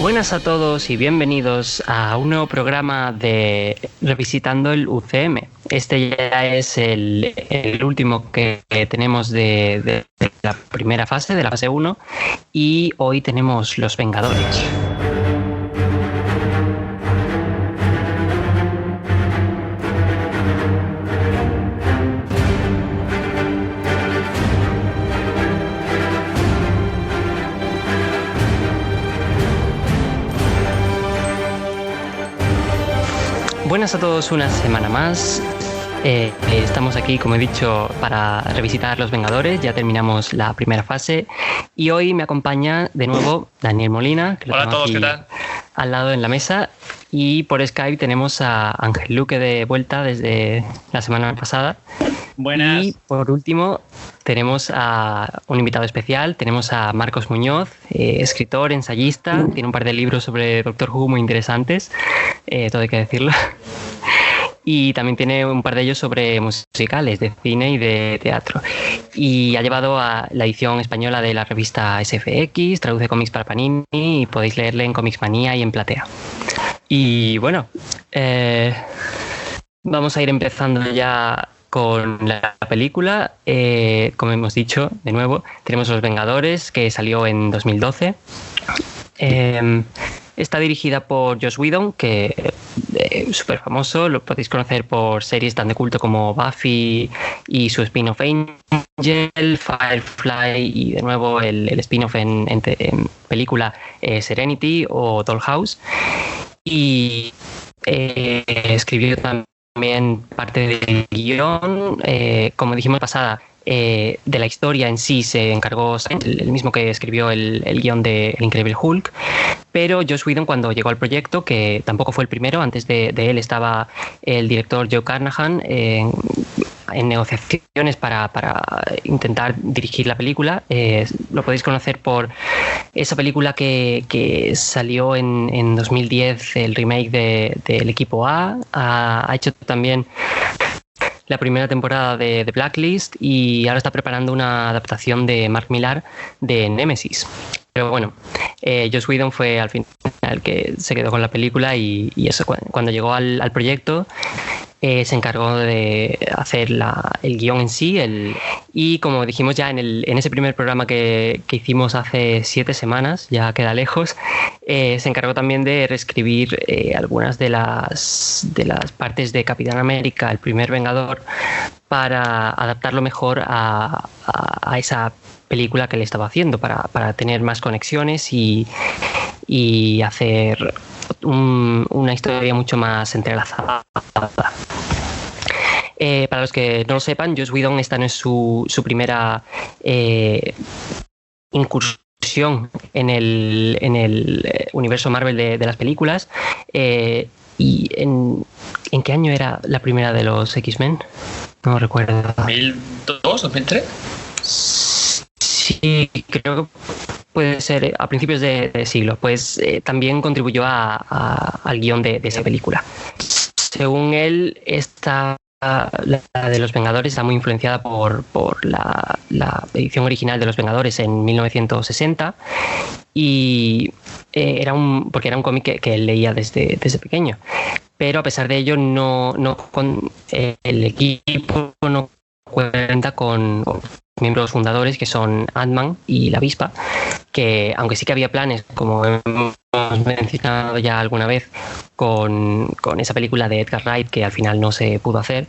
Buenas a todos y bienvenidos a un nuevo programa de Revisitando el UCM. Este ya es el último que tenemos de la primera fase, de la fase 1, y hoy tenemos Los Vengadores. Buenas a todos una semana más. Estamos aquí, como he dicho, para revisitar Los Vengadores. Ya terminamos la primera fase y hoy me acompaña de nuevo Daniel Molina, que Hola a todos, ¿qué tal? Al lado en la mesa, y por Skype tenemos a Ángel Luque de vuelta desde la semana pasada. Buenas. Y por último tenemos a un invitado especial, tenemos a Marcos Muñoz, escritor, ensayista, tiene un par de libros sobre Doctor Who muy interesantes, todo hay que decirlo. Y también tiene un par de ellos sobre musicales, de cine y de teatro. Y ha llevado a la edición española de la revista SFX, traduce cómics para Panini y podéis leerle en Comics Manía y en Platea. Y bueno, vamos a ir empezando ya con la película. Como hemos dicho, de nuevo, tenemos Los Vengadores, que salió en 2012. Está dirigida por Joss Whedon, que es súper famoso, lo podéis conocer por series tan de culto como Buffy y su spin-off Angel, Firefly y de nuevo el spin-off en película Serenity o Dollhouse. Y escribió también parte del guión, como dijimos pasada. De la historia en sí se encargó el mismo que escribió el guión de El Increíble Hulk, pero Joss Whedon, cuando llegó al proyecto, que tampoco fue el primero, antes de él estaba el director Joe Carnahan en negociaciones para intentar dirigir la película. Lo podéis conocer por esa película que salió en 2010, el remake del Equipo A. Ha hecho también la primera temporada de Blacklist y ahora está preparando una adaptación de Mark Millar de Nemesis. Pero bueno, Joss Whedon fue al final el que se quedó con la película y eso, cuando llegó al proyecto se encargó de hacer el guión en sí. Y como dijimos ya en ese primer programa que hicimos hace 7 semanas, ya queda lejos, se encargó también de reescribir algunas de las partes de Capitán América, el primer Vengador, para adaptarlo mejor a esa película que le estaba haciendo, para tener más conexiones y hacer una historia mucho más entrelazada. Para los que no lo sepan, Joss Whedon, esta no es su primera incursión en el universo Marvel de las películas. ¿Y en qué año era la primera de los X-Men? No recuerdo. ¿2002? ¿2003? Sí, creo que puede ser a principios de siglo. Pues también contribuyó al guión de esa película. Según él, la de Los Vengadores está muy influenciada por la edición original de Los Vengadores en 1960 y porque era un cómic que él leía desde pequeño. Pero a pesar de ello, el equipo no cuenta con miembros fundadores, que son Ant-Man y la Avispa, que aunque sí que había planes, como hemos mencionado ya alguna vez, con esa película de Edgar Wright, que al final no se pudo hacer,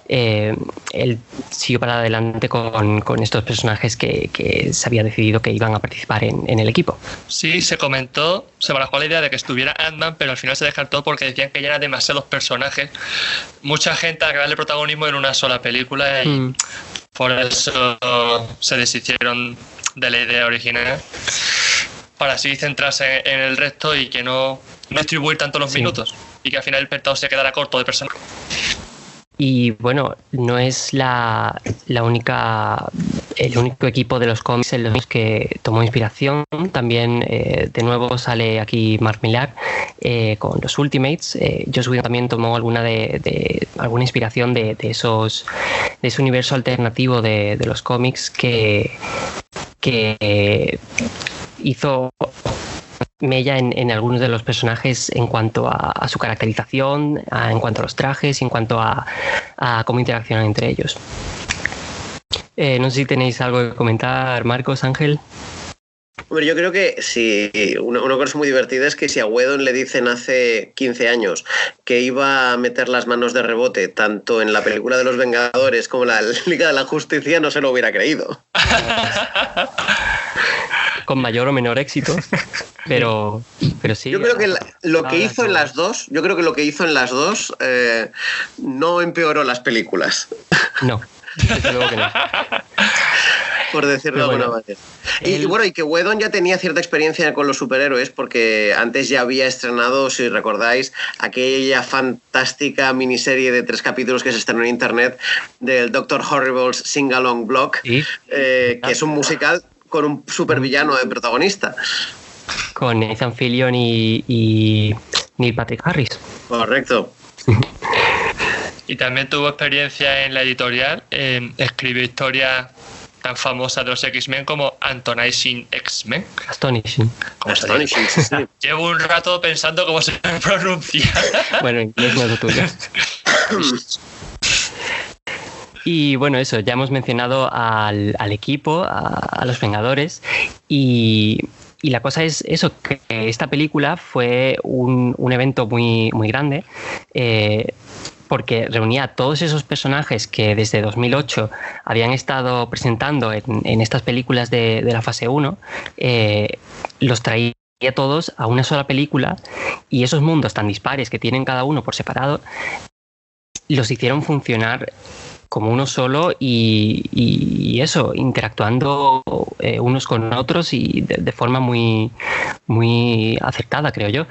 él siguió para adelante con estos personajes que se había decidido que iban a participar en el equipo. Sí, se barajó la idea de que estuviera Ant-Man, pero al final se descartó porque decían que ya eran demasiados personajes, mucha gente a darle protagonismo en una sola película y por eso se deshicieron de la idea original, para así centrarse en el resto y que no distribuir tanto los minutos y que al final el espectador se quedara corto de personajes. Y bueno, no es el único equipo de los cómics en los que tomó inspiración. También de nuevo sale aquí Mark Millar con los Ultimates. Joss Whedon también tomó alguna inspiración de ese universo alternativo de los cómics que hizo mella en algunos de los personajes en cuanto a su caracterización, en cuanto a los trajes, en cuanto a cómo interaccionan entre ellos. No sé si tenéis algo que comentar, Marcos, Ángel. Hombre, yo creo que si una cosa muy divertida es que si a Whedon le dicen hace 15 años que iba a meter las manos de rebote tanto en la película de los Vengadores como en la Liga de la Justicia, no se lo hubiera creído. Con mayor o menor éxito, pero sí. Yo creo que lo que hizo en las dos, no empeoró las películas. No, desde luego que no. Por decirlo de alguna manera. Y que Whedon ya tenía cierta experiencia con los superhéroes, porque antes ya había estrenado, si recordáis, aquella fantástica miniserie de 3 capítulos que se estrenó en internet del Dr. Horrible's Sing-Along Block, ¿sí? Que es un musical con un supervillano de protagonista. Con Nathan Fillion y Neil Patrick Harris. Correcto. Y también tuvo experiencia en la editorial, escribió historias tan famosas de los X-Men como Astonishing X-Men. Astonishing, sí. Llevo un rato pensando cómo se pronuncia. Bueno, inglés no es lo tuyo. Y bueno, eso, ya hemos mencionado al equipo, a los Vengadores, y la cosa es eso, que esta película fue un evento muy, muy grande, porque reunía a todos esos personajes que desde 2008 habían estado presentando en estas películas de la fase 1, los traía todos a una sola película, y esos mundos tan dispares que tienen cada uno por separado los hicieron funcionar como uno solo y eso, interactuando unos con otros y de forma muy, muy acertada, creo yo.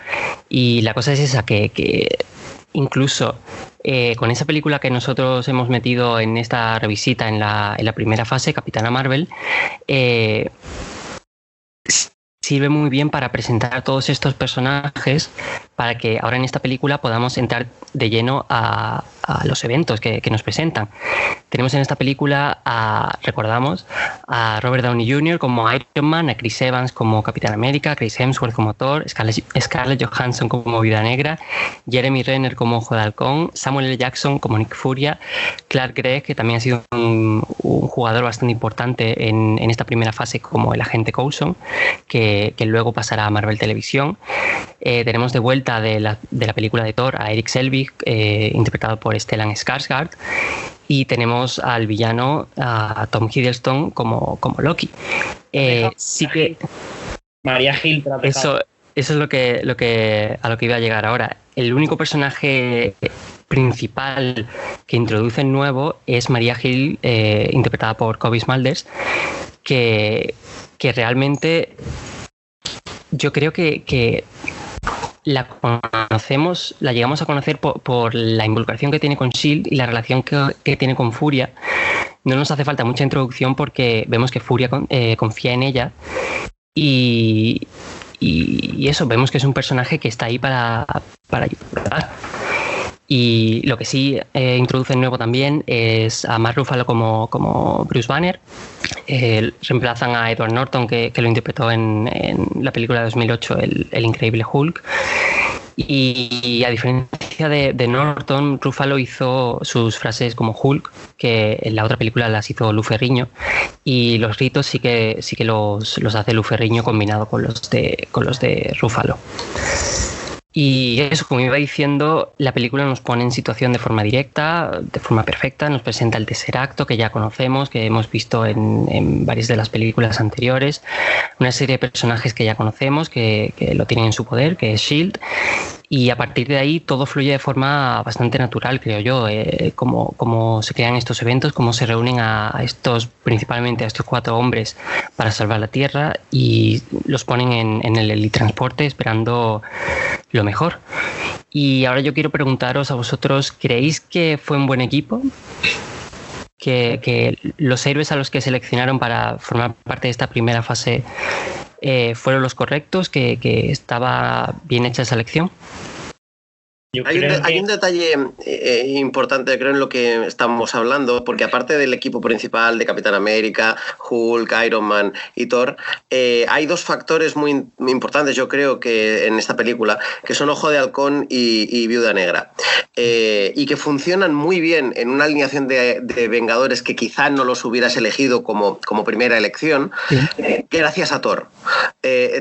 Y la cosa es esa, que incluso con esa película que nosotros hemos metido en esta revisita en la primera fase, Capitana Marvel, sirve muy bien para presentar a todos estos personajes, para que ahora en esta película podamos entrar de lleno a los eventos que nos presentan. Tenemos en esta película, recordamos, a Robert Downey Jr. como Iron Man, a Chris Evans como Capitán América, Chris Hemsworth como Thor, Scarlett Johansson como Viuda Negra, Jeremy Renner como Ojo de Halcón, Samuel L. Jackson como Nick Furia, Clark Gregg, que también ha sido un jugador bastante importante en esta primera fase como el agente Coulson, que luego pasará a Marvel Televisión. Tenemos de vuelta de la película de Thor a Erik Selvig, interpretado por Stellan Skarsgård, y tenemos al villano, a Tom Hiddleston como Loki. Sí que María Gil, eso es a lo que iba a llegar ahora. El único personaje principal que introducen nuevo es María Gil, interpretada por Cobie Smulders, que realmente yo creo que la conocemos, la llegamos a conocer por la involucración que tiene con S.H.I.E.L.D. y la relación que tiene con Furia. No nos hace falta mucha introducción porque vemos que Furia confía en ella y eso, vemos que es un personaje que está ahí para ayudar. Y lo que sí introducen nuevo también es a Mark Ruffalo como Bruce Banner. Reemplazan a Edward Norton, que lo interpretó en la película de 2008, el Increíble Hulk. Y a diferencia de Norton, Ruffalo hizo sus frases como Hulk, que en la otra película las hizo Lou Ferrigno, y los ritos sí que los hace Lou Ferrigno combinado con los de Ruffalo. Y eso, como iba diciendo, la película nos pone en situación de forma directa, de forma perfecta, nos presenta el tercer acto que ya conocemos, que hemos visto en varias de las películas anteriores, una serie de personajes que ya conocemos, que lo tienen en su poder, que es S.H.I.E.L.D., y a partir de ahí todo fluye de forma bastante natural, creo yo, cómo se crean estos eventos, cómo se reúnen principalmente a estos 4 hombres para salvar la Tierra y los ponen en el helitransporte esperando lo mejor. Y ahora yo quiero preguntaros a vosotros, ¿creéis que fue un buen equipo? ¿Que los héroes a los que seleccionaron para formar parte de esta primera fase fueron los correctos? ¿Que estaba bien hecha esa elección? Hay un detalle importante, creo, en lo que estamos hablando, porque aparte del equipo principal de Capitán América, Hulk, Iron Man y Thor, hay dos factores muy importantes, yo creo, que en esta película, que son Ojo de Halcón y Viuda Negra, y que funcionan muy bien en una alineación de Vengadores que quizá no los hubieras elegido como primera elección, gracias a Thor.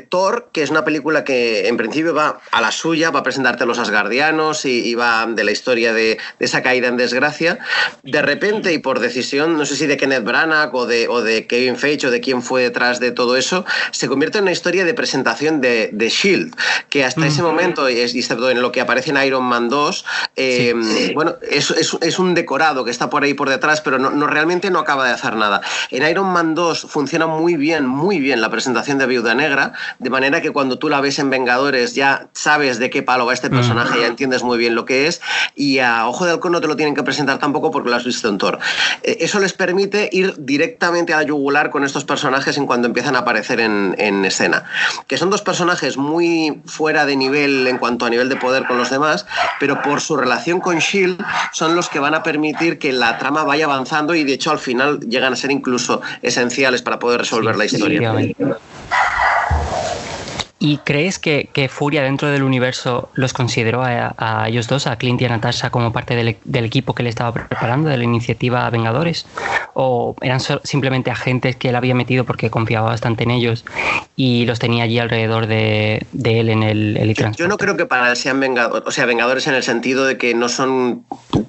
Thor, que es una película que en principio va a la suya, va a presentarte a los asgardianos y va de la historia de esa caída en desgracia. De repente, y por decisión, no sé si de Kenneth Branagh o de Kevin Feige o de quién fue detrás de todo eso, se convierte en una historia de presentación de S.H.I.E.L.D., que hasta ese momento, excepto en lo que aparece en Iron Man 2, bueno, es un decorado que está por ahí por detrás, pero realmente no acaba de hacer nada. En Iron Man 2 funciona muy bien la presentación de Viuda Negra, de manera que cuando tú la ves en Vengadores ya sabes de qué palo va este personaje, ya entiendes muy bien lo que es, y a Ojo de Halcón no te lo tienen que presentar tampoco porque lo has visto en Thor. Eso les permite ir directamente a la yugular con estos personajes en cuanto empiezan a aparecer en escena, que son dos personajes muy fuera de nivel en cuanto a nivel de poder con los demás, pero por su relación con S.H.I.E.L.D. son los que van a permitir que la trama vaya avanzando y de hecho al final llegan a ser incluso esenciales para poder resolver la historia. ¿Y crees que Furia dentro del universo los consideró a ellos dos, a Clint y a Natasha, como parte del equipo que le estaba preparando, de la iniciativa Vengadores? ¿O eran simplemente agentes que él había metido porque confiaba bastante en ellos y los tenía allí alrededor de él en el transporte? Yo no creo que para él sean Vengadores, o sea, Vengadores en el sentido de que no son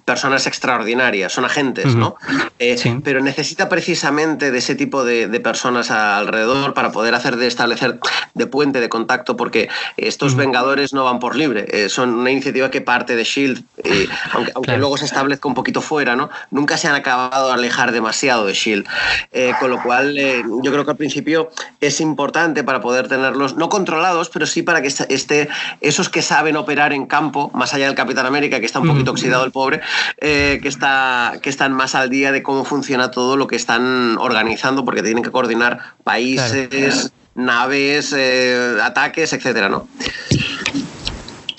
personas extraordinarias, son agentes, ¿no? Sí. Pero necesita precisamente de ese tipo de personas alrededor para poder establecer de puente, de contacto, porque estos Vengadores no van por libre, son una iniciativa que parte de S.H.I.E.L.D., aunque luego se establezca un poquito fuera, ¿no? Nunca se han acabado de alejar demasiado de S.H.I.E.L.D., con lo cual yo creo que al principio es importante para poder tenerlos, no controlados, pero sí para que esos que saben operar en campo, más allá del Capitán América, que está un poquito oxidado el pobre, que están más al día de cómo funciona todo lo que están organizando, porque tienen que coordinar países, naves, ataques, etcétera, ¿no?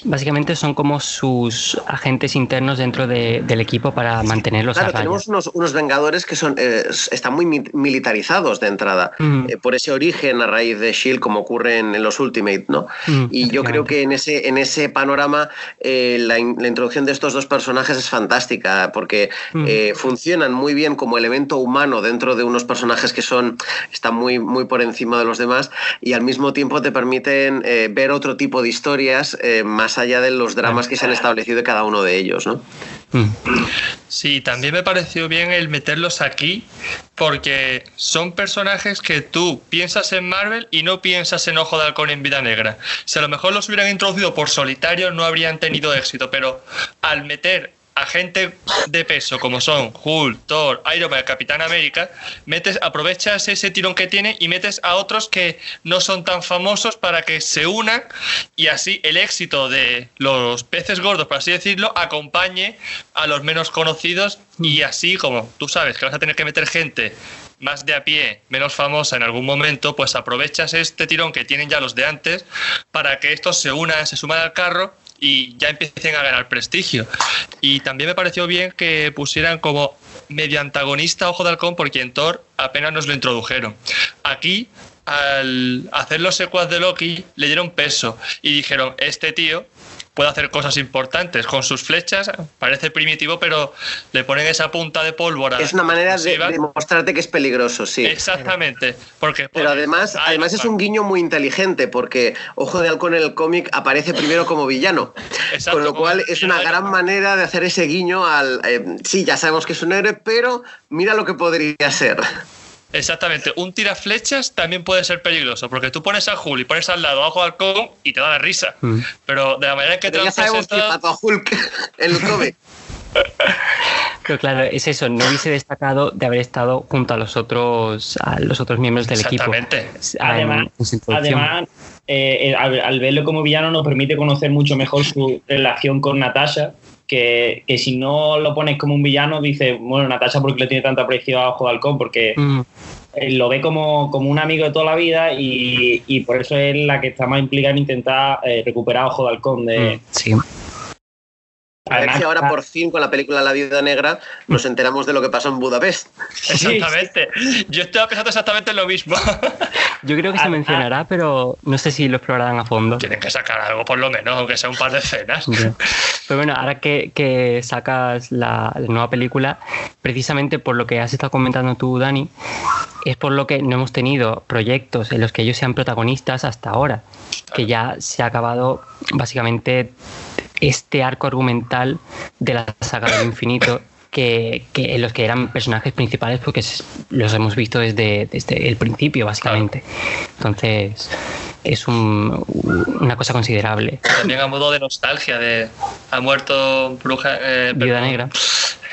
Básicamente son como sus agentes internos dentro del equipo para mantenerlos a raya. Tenemos unos Vengadores que están muy militarizados de entrada, por ese origen a raíz de S.H.I.E.L.D., como ocurre en los Ultimate, ¿no? Y yo creo que en ese panorama la introducción de estos dos personajes es fantástica, porque funcionan muy bien como elemento humano dentro de unos personajes que están muy, muy por encima de los demás, y al mismo tiempo te permiten ver otro tipo de historias más allá de los dramas que se han establecido de cada uno de ellos, ¿no? Sí, también me pareció bien el meterlos aquí, porque son personajes que tú piensas en Marvel y no piensas en Ojo de Halcón en Viuda Negra. Si a lo mejor los hubieran introducido por solitario no habrían tenido éxito, pero al meter a gente de peso como son Hulk, Thor, Iron Man, Capitán América, aprovechas ese tirón que tiene y metes a otros que no son tan famosos para que se unan, y así el éxito de los peces gordos, por así decirlo, acompañe a los menos conocidos, y así, como tú sabes que vas a tener que meter gente más de a pie, menos famosa en algún momento, pues aprovechas este tirón que tienen ya los de antes para que estos se suman al carro y ya empiecen a ganar prestigio. Y también me pareció bien que pusieran como medio antagonista a Ojo de Halcón, porque en Thor apenas nos lo introdujeron. Aquí, al hacer los secuaz de Loki, le dieron peso y dijeron, este tío puede hacer cosas importantes con sus flechas, parece primitivo, pero le ponen esa punta de pólvora. Es una manera de mostrarte que es peligroso, sí. Exactamente. Pero además es un guiño muy inteligente, porque Ojo de Halcón en el cómic aparece primero como villano. Exacto, con lo cual es una gran manera de hacer ese guiño al... sí, ya sabemos que es un héroe, pero mira lo que podría ser. Exactamente, un tiraflechas también puede ser peligroso, porque tú pones a Hulk y pones al lado a Ojo de Halcón y te da la risa. Pero de la manera en que te lo presentas... Ya sabemos que mató a Hulk en el cómic. Pero claro, es eso, no hubiese destacado de haber estado junto a los otros miembros del equipo. Exactamente. Además, al verlo como villano nos permite conocer mucho mejor su relación con Natasha, que si no lo pones como un villano, dices, bueno, Natasha, ¿por qué le tiene tanto aprecio a Ojo de Halcón? Porque lo ve como un amigo de toda la vida, y por eso es la que está más implicada en intentar recuperar a Ojo de Halcón. Sí. A ver si ahora por fin con la película La Viuda Negra nos enteramos de lo que pasó en Budapest. Exactamente. Yo estaba pensando exactamente lo mismo. Yo creo que se mencionará, pero no sé si lo explorarán a fondo. Tienen que sacar algo por lo menos, aunque sea un par de escenas. Pero bueno, ahora que sacas la nueva película, precisamente por lo que has estado comentando tú, Dani, es por lo que no hemos tenido proyectos en los que ellos sean protagonistas hasta ahora, que ya se ha acabado básicamente este arco argumental de la saga del infinito, que en los que eran personajes principales porque los hemos visto desde el principio, básicamente. Entonces es una cosa considerable. También a modo de nostalgia, ha muerto Viuda Negra.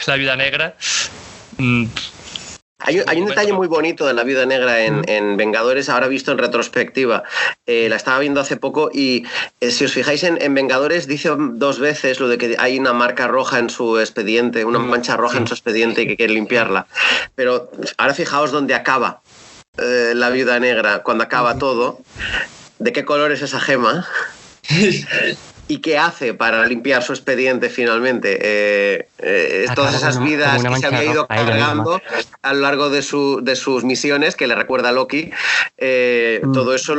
Es la Viuda Negra. Hay un detalle muy bonito de la Viuda Negra en Vengadores, ahora visto en retrospectiva. La estaba viendo hace poco y si os fijáis en Vengadores dice 2 veces lo de que hay una marca roja en su expediente, una mancha roja en su expediente y que quiere limpiarla. Pero ahora fijaos dónde acaba la Viuda Negra, cuando acaba todo. ¿De qué color es esa gema? ¿Y qué hace para limpiar su expediente finalmente? Todas esas vidas que se había ido cargando a lo largo de sus misiones, que le recuerda a Loki, todo eso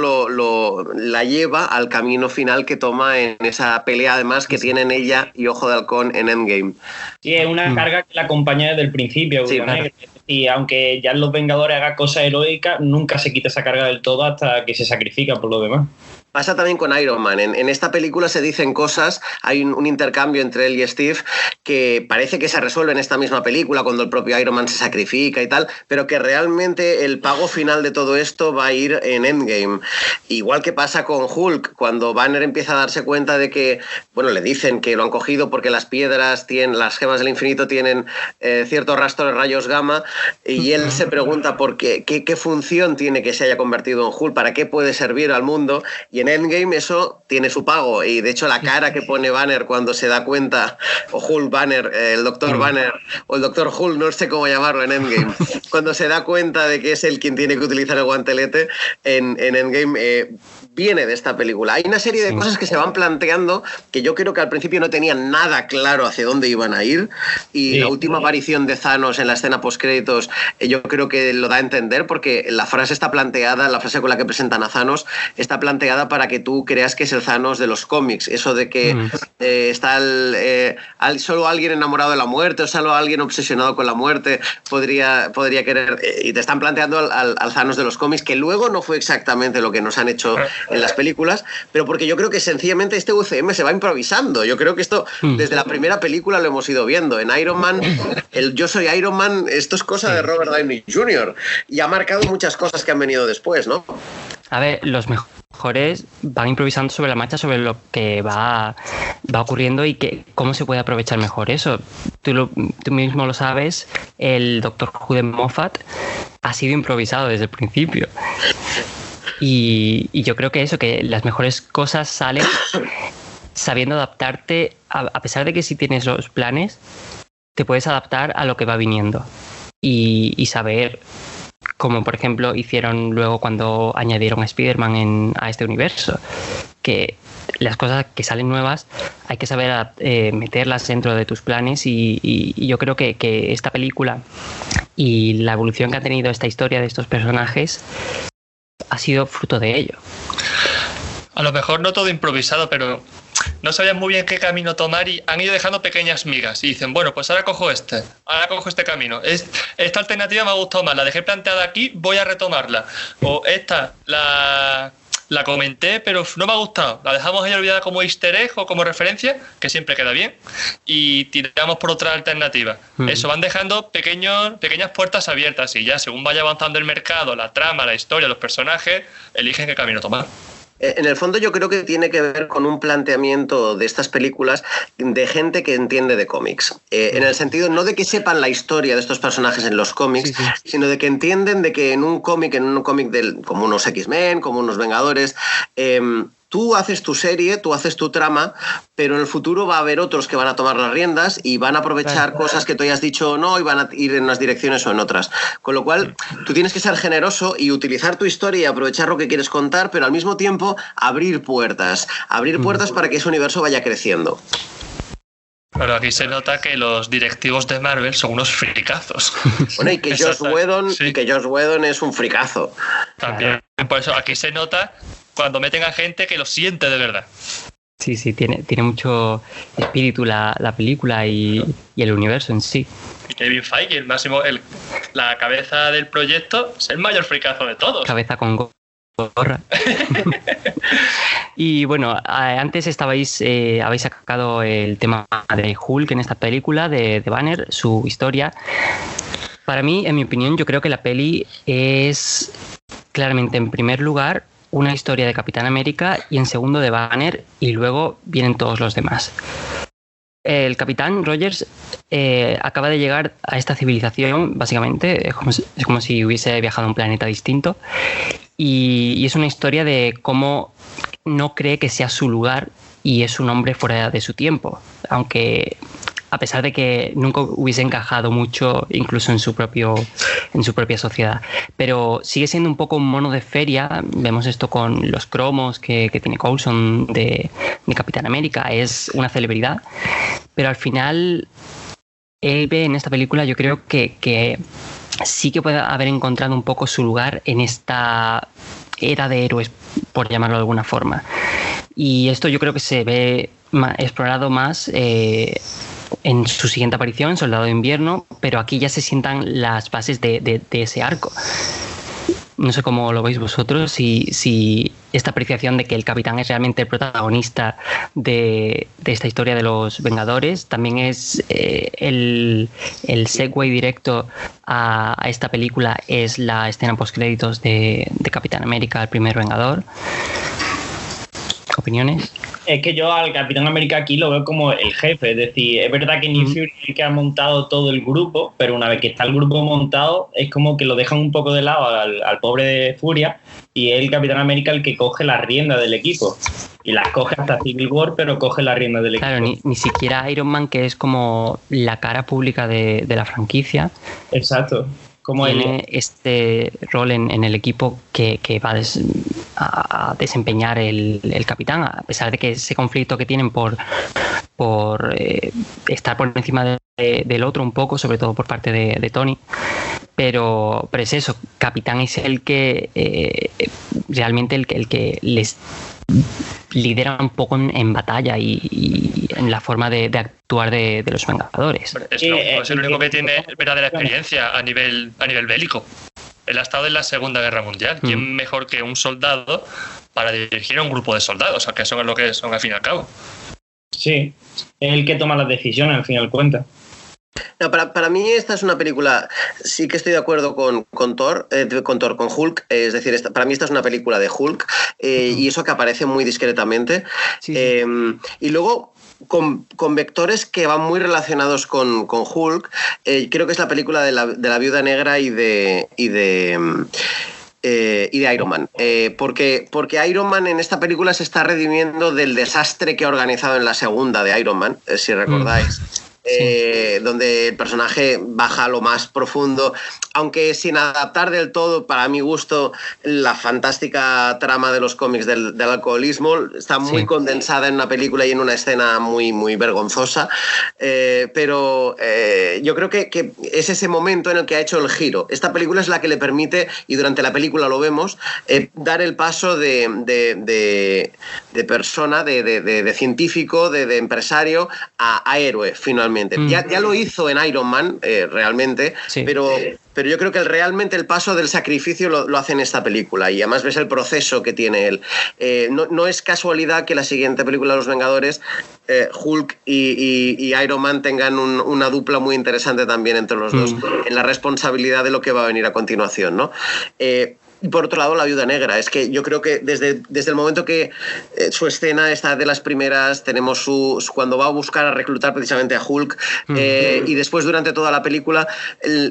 la lleva al camino final que toma en esa pelea, además, que tienen ella y Ojo de Halcón en Endgame. Sí, es una carga que la acompaña desde el principio. Sí, claro. Y aunque ya en Los Vengadores haga cosas heroicas, nunca se quita esa carga del todo hasta que se sacrifica por lo demás. Pasa también con Iron Man. En esta película se dicen cosas, hay un intercambio entre él y Steve que parece que se resuelve en esta misma película cuando el propio Iron Man se sacrifica y tal, pero que realmente el pago final de todo esto va a ir en Endgame. Igual que pasa con Hulk, cuando Banner empieza a darse cuenta de que, bueno, le dicen que lo han cogido porque las piedras las gemas del infinito tienen cierto rastro de rayos gamma, y él se pregunta por qué función tiene que se haya convertido en Hulk, para qué puede servir al mundo, y en Endgame eso tiene su pago, y de hecho la cara que pone Banner cuando se da cuenta, o Hulk Banner, el Doctor Banner, o el Doctor Hulk, no sé cómo llamarlo en Endgame, cuando se da cuenta de que es él quien tiene que utilizar el guantelete en Endgame, viene de esta película. Hay una serie de cosas que se van planteando que yo creo que al principio no tenían nada claro hacia dónde iban a ir, y la última aparición de Thanos en la escena postcréditos yo creo que lo da a entender, porque la frase está planteada, la frase con la que presentan a Thanos está planteada para que tú creas que es el Thanos de los cómics, eso de que está solo alguien enamorado de la muerte o solo alguien obsesionado con la muerte podría querer, y te están planteando al Thanos de los cómics, que luego no fue exactamente lo que nos han hecho en las películas, pero porque yo creo que sencillamente este UCM se va improvisando. Yo creo que esto desde la primera película lo hemos ido viendo. En Iron Man, el Yo soy Iron Man, esto es cosa de Robert Downey Jr. y ha marcado muchas cosas que han venido después, ¿no? A ver, los mejores van improvisando sobre la marcha sobre lo que va ocurriendo y cómo se puede aprovechar mejor eso. Tú mismo lo sabes, el Doctor Who de Moffat ha sido improvisado desde el principio. Y yo creo que que las mejores cosas salen sabiendo adaptarte, a pesar de que si tienes los planes, te puedes adaptar a lo que va viniendo y saber, como por ejemplo hicieron luego cuando añadieron a Spider-Man a este universo, que las cosas que salen nuevas hay que saber meterlas dentro de tus planes, y yo creo que esta película y la evolución que ha tenido esta historia de estos personajes ha sido fruto de ello. A lo mejor no todo improvisado, pero no sabían muy bien qué camino tomar y han ido dejando pequeñas migas y dicen, bueno, pues ahora cojo este camino. Esta alternativa me ha gustado más, la dejé planteada aquí, voy a retomarla. O esta la comenté, pero no me ha gustado. La dejamos ahí olvidada como easter egg o como referencia, que siempre queda bien, y tiramos por otra alternativa. Eso, van dejando pequeñas puertas abiertas, y ya según vaya avanzando el mercado, la trama, la historia, los personajes, eligen qué camino tomar. En el fondo yo creo que tiene que ver con un planteamiento de estas películas de gente que entiende de cómics. En el sentido no de que sepan la historia de estos personajes en los cómics, sino de que entienden de que en un cómic como unos X-Men, como unos Vengadores, tú haces tu serie, tú haces tu trama, pero en el futuro va a haber otros que van a tomar las riendas y van a aprovechar cosas que tú hayas dicho o no, y van a ir en unas direcciones o en otras. Con lo cual, tú tienes que ser generoso y utilizar tu historia y aprovechar lo que quieres contar, pero al mismo tiempo abrir puertas para que ese universo vaya creciendo. Pero aquí se nota que los directivos de Marvel son unos fricazos. Bueno, y que Joss Whedon es un fricazo. También, por eso aquí se nota cuando meten a gente que lo siente de verdad. Sí, tiene mucho espíritu la película y el universo en sí. Y Kevin Feige, la cabeza del proyecto, es el mayor fricazo de todos. Cabeza con gorra. Y bueno, antes habéis sacado el tema de Hulk en esta película de Banner, su historia. Para mí, en mi opinión, yo creo que la peli es claramente, en primer lugar, una historia de Capitán América y en segundo de Banner, y luego vienen todos los demás. El Capitán Rogers acaba de llegar a esta civilización, básicamente, es como si hubiese viajado a un planeta distinto, y es una historia de cómo no cree que sea su lugar y es un hombre fuera de su tiempo, aunque a pesar de que nunca hubiese encajado mucho incluso en su propia sociedad. Pero sigue siendo un poco un mono de feria. Vemos esto con los cromos que tiene Coulson de Capitán América. Es una celebridad. Pero al final, él ve en esta película, yo creo que sí que puede haber encontrado un poco su lugar en esta era de héroes, por llamarlo de alguna forma. Y esto yo creo que se ve explorado más en su siguiente aparición, Soldado de Invierno, pero aquí ya se sientan las bases de ese arco. No sé cómo lo veis vosotros, si esta apreciación de que el Capitán es realmente el protagonista de esta historia de los Vengadores también es el segue directo a esta película, es la escena postcréditos de Capitán América, el primer Vengador. ¿Opiniones? Es que yo al Capitán América aquí lo veo como el jefe, es decir, es verdad que Nick Fury es el que ha montado todo el grupo, pero una vez que está el grupo montado es como que lo dejan un poco de lado al pobre de Furia, y es el Capitán América el que coge la rienda del equipo, y las coge hasta Civil War, pero coge la rienda del equipo. Claro, ni siquiera Iron Man, que es como la cara pública de la franquicia. Exacto. Como tiene este rol en el equipo que va a desempeñar el capitán, a pesar de que ese conflicto que tienen por estar por encima del otro un poco, sobre todo por parte de Tony, pero es eso, Capitán es el que realmente el que les lidera un poco en batalla y en la forma de actuar de los Vengadores. Es el único que tiene verdadera experiencia a nivel bélico. Él ha estado en la Segunda Guerra Mundial. ¿Quién mejor que un soldado para dirigir a un grupo de soldados? Que son lo que son al fin y al cabo. Sí, es el que toma las decisiones al fin y al cuenta. No, para mí esta es una película, sí que estoy de acuerdo con Hulk, es decir, para mí esta es una película de Hulk, y eso que aparece muy discretamente. Sí. Y luego con vectores que van muy relacionados con Hulk, creo que es la película de la Viuda Negra y de Iron Man, porque Iron Man en esta película se está redimiendo del desastre que ha organizado en la segunda de Iron Man, si recordáis. Sí. Donde el personaje baja a lo más profundo, aunque sin adaptar del todo, para mi gusto, la fantástica trama de los cómics del alcoholismo está muy condensada en una película y en una escena muy, muy vergonzosa, pero yo creo que es ese momento en el que ha hecho el giro. Esta película es la que le permite, y durante la película lo vemos, dar el paso de persona, de científico, de empresario a héroe, finalmente. Ya lo hizo en Iron Man, realmente, pero yo creo que realmente el paso del sacrificio lo hace en esta película, y además ves el proceso que tiene él. No es casualidad que la siguiente película de Los Vengadores, Hulk y Iron Man tengan una dupla muy interesante también entre los dos, en la responsabilidad de lo que va a venir a continuación, ¿no? Y por otro lado, la Viuda Negra. Es que yo creo que desde el momento que su escena está de las primeras, tenemos cuando va a buscar a reclutar precisamente a Hulk, y después durante toda la película,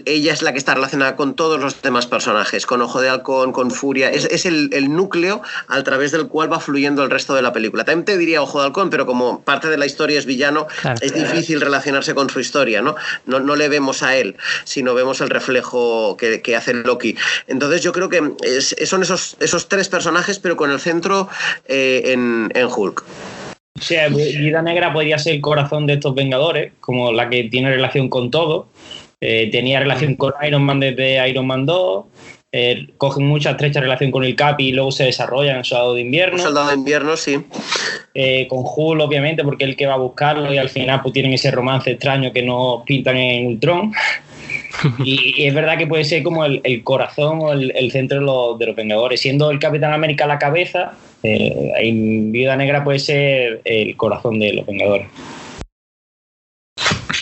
ella es la que está relacionada con todos los demás personajes, con Ojo de Halcón, con Furia. Es el núcleo a través del cual va fluyendo el resto de la película. También te diría Ojo de Halcón, pero como parte de la historia es villano, es difícil relacionarse con su historia, ¿no? No le vemos a él, sino vemos el reflejo que hace Loki. Entonces yo creo que son esos tres personajes, pero con el centro en Hulk. sea, Viuda Negra podría ser el corazón de estos Vengadores, como la que tiene relación con todo. Tenía relación con Iron Man desde Iron Man 2. Cogen mucha estrecha relación con el Capi y luego se desarrollan en Soldado de Invierno. Soldado de Invierno, sí. Con Hulk, obviamente, porque es el que va a buscarlo y al final pues tienen ese romance extraño que nos pintan en Ultron. Y es verdad que puede ser como el corazón o el centro de los Vengadores. Siendo el Capitán América la cabeza, en Viuda Negra puede ser el corazón de los Vengadores.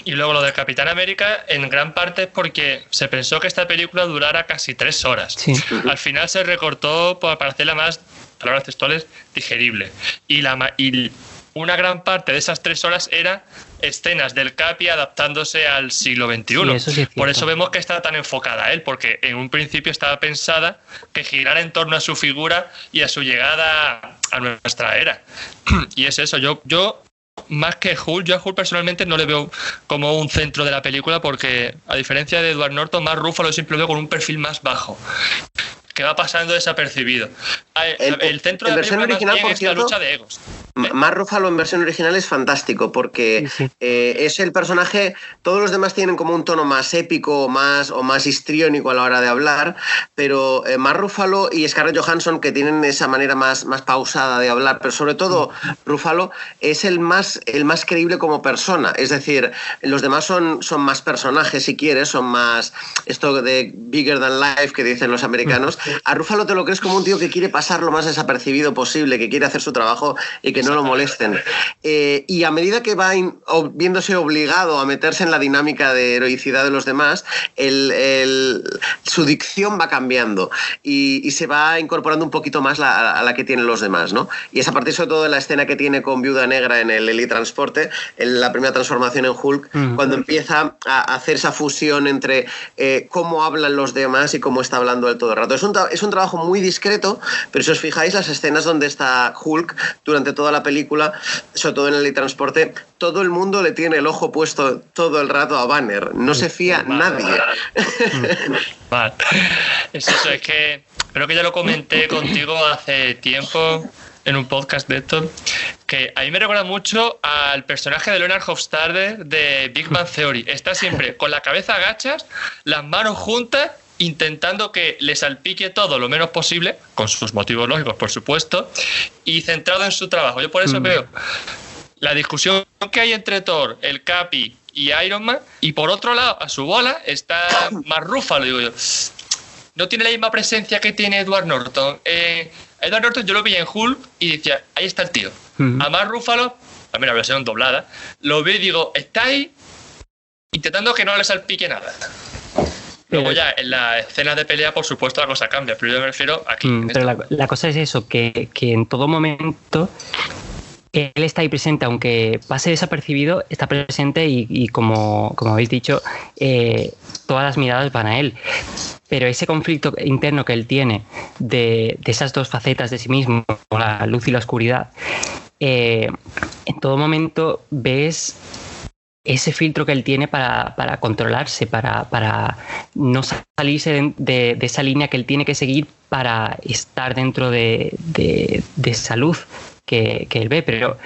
Y luego lo del Capitán América, en gran parte es porque se pensó que esta película durara casi 3 horas. Sí. Al final se recortó para hacerla más, palabras textuales, digerible. Y una gran parte de esas 3 horas era escenas del Capi adaptándose al siglo XXI. Sí, eso sí es por cierto. eso vemos que está tan enfocada a él, porque en un principio estaba pensada que girara en torno a su figura y a su llegada a nuestra era. Y es eso, yo más que Hulk, yo a Hulk personalmente no le veo como un centro de la película, porque a diferencia de Edward Norton, Mark Ruffalo siempre lo veo con un perfil más bajo, que va pasando desapercibido. El centro de la película original, más bien, es la lucha de egos. Mark Ruffalo en versión original es fantástico porque sí. Es el personaje. Todos los demás tienen como un tono más épico o más histriónico a la hora de hablar, pero Mark Ruffalo y Scarlett Johansson, que tienen esa manera más pausada de hablar, pero sobre todo Ruffalo es el más creíble como persona. Es decir, los demás son más personajes, si quieres, son más esto de bigger than life que dicen los americanos. A Ruffalo te lo crees como un tío que quiere pasar lo más desapercibido posible, que quiere hacer su trabajo y que no lo molesten. Y a medida que va viéndose obligado a meterse en la dinámica de heroicidad de los demás, su dicción va cambiando y se va incorporando un poquito más a la que tienen los demás, ¿no? Y es a partir sobre todo de la escena que tiene con Viuda Negra en el helitransporte, en la primera transformación en Hulk, cuando empieza a hacer esa fusión entre cómo hablan los demás y cómo está hablando él todo el rato. Es un trabajo muy discreto, pero si os fijáis, las escenas donde está Hulk durante toda la película, sobre todo en el transporte, todo el mundo le tiene el ojo puesto todo el rato a Banner. No se fía nadie. Vale. Es eso, es que creo que ya lo comenté contigo hace tiempo en un podcast de esto, que a mí me recuerda mucho al personaje de Leonard Hofstadter de Big Bang Theory. Está siempre con la cabeza agachas, las manos juntas, intentando que le salpique todo lo menos posible, con sus motivos lógicos, por supuesto, y centrado en su trabajo. Yo por eso veo la discusión que hay entre Thor, el Capi y Iron Man, y por otro lado, a su bola, está Mark Ruffalo, digo yo. No tiene la misma presencia que tiene Edward Norton. Edward Norton yo lo vi en Hulk y decía, ahí está el tío. A Mark Ruffalo, también la versión doblada, lo vi y digo, está ahí intentando que no le salpique nada. Luego ya en la escena de pelea, por supuesto, la cosa cambia, pero yo me refiero aquí. Pero la cosa es eso, que en todo momento él está ahí presente, aunque pase desapercibido, está presente y como habéis dicho, todas las miradas van a él. Pero ese conflicto interno que él tiene de esas dos facetas de sí mismo, la luz y la oscuridad, en todo momento ves ese filtro que él tiene para controlarse, para no salirse de esa línea que él tiene que seguir para estar dentro de esa luz que él ve. Pero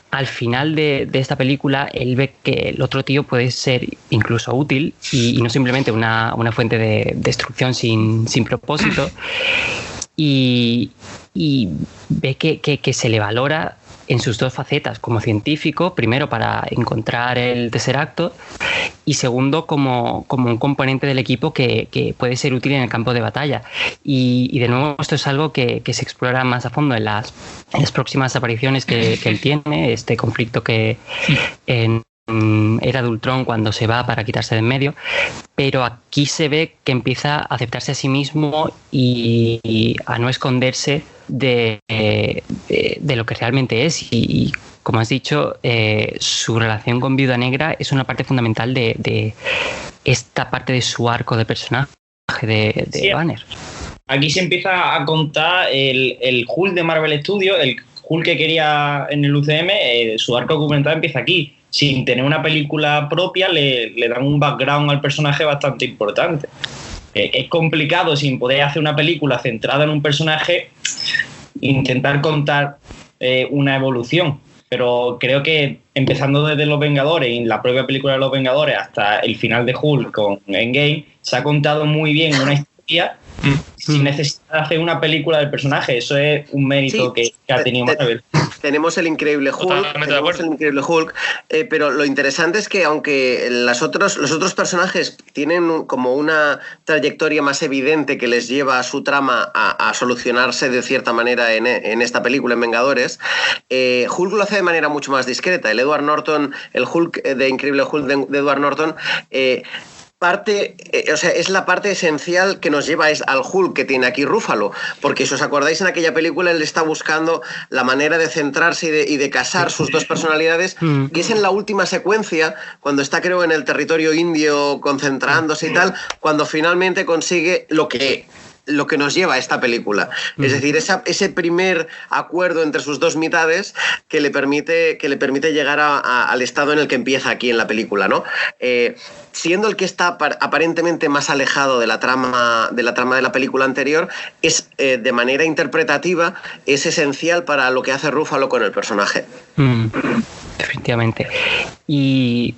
al final de esta película él ve que el otro tío puede ser incluso útil y no simplemente una fuente de destrucción sin propósito, y ve que se le valora en sus dos facetas, como científico, primero para encontrar el Tesseracto y segundo como un componente del equipo que puede ser útil en el campo de batalla. Y de nuevo esto es algo que se explora más a fondo en las próximas apariciones que él tiene, este conflicto que en Era de Ultron, cuando se va para quitarse de en medio, pero aquí se ve que empieza a aceptarse a sí mismo y a no esconderse de lo que realmente es. Y como has dicho, su relación con Viuda Negra es una parte fundamental de esta parte de su arco de personaje de Banner. Aquí se empieza a contar el Hulk de Marvel Studios, el Hulk que quería en el UCM. Su arco documental empieza aquí. Sin tener una película propia, le dan un background al personaje bastante importante. Es complicado, sin poder hacer una película centrada en un personaje, intentar contar una evolución. pero creo que empezando desde Los Vengadores y la propia película de Los Vengadores hasta el final de Hulk con Endgame, se ha contado muy bien una historia sin necesidad de hacer una película del personaje. Eso es un mérito que ha tenido Marvel. Tenemos el Increíble Hulk, pero lo interesante es que aunque los otros personajes tienen como una trayectoria más evidente que les lleva a su trama a solucionarse de cierta manera en esta película, en Vengadores, Hulk lo hace de manera mucho más discreta. El Edward Norton, el Hulk de Increíble Hulk de Edward Norton, es la parte esencial que nos lleva al Hulk que tiene aquí Ruffalo, porque si os acordáis en aquella película él está buscando la manera de centrarse y de casar sus dos personalidades, y es en la última secuencia, cuando está creo en el territorio indio concentrándose y tal, cuando finalmente consigue lo que nos lleva a esta película. Es decir, ese primer acuerdo entre sus dos mitades que le permite llegar al estado en el que empieza aquí en la película, ¿no? Siendo el que está aparentemente más alejado de la trama de la película anterior, es de manera interpretativa, es esencial para lo que hace Ruffalo con el personaje. Definitivamente. Y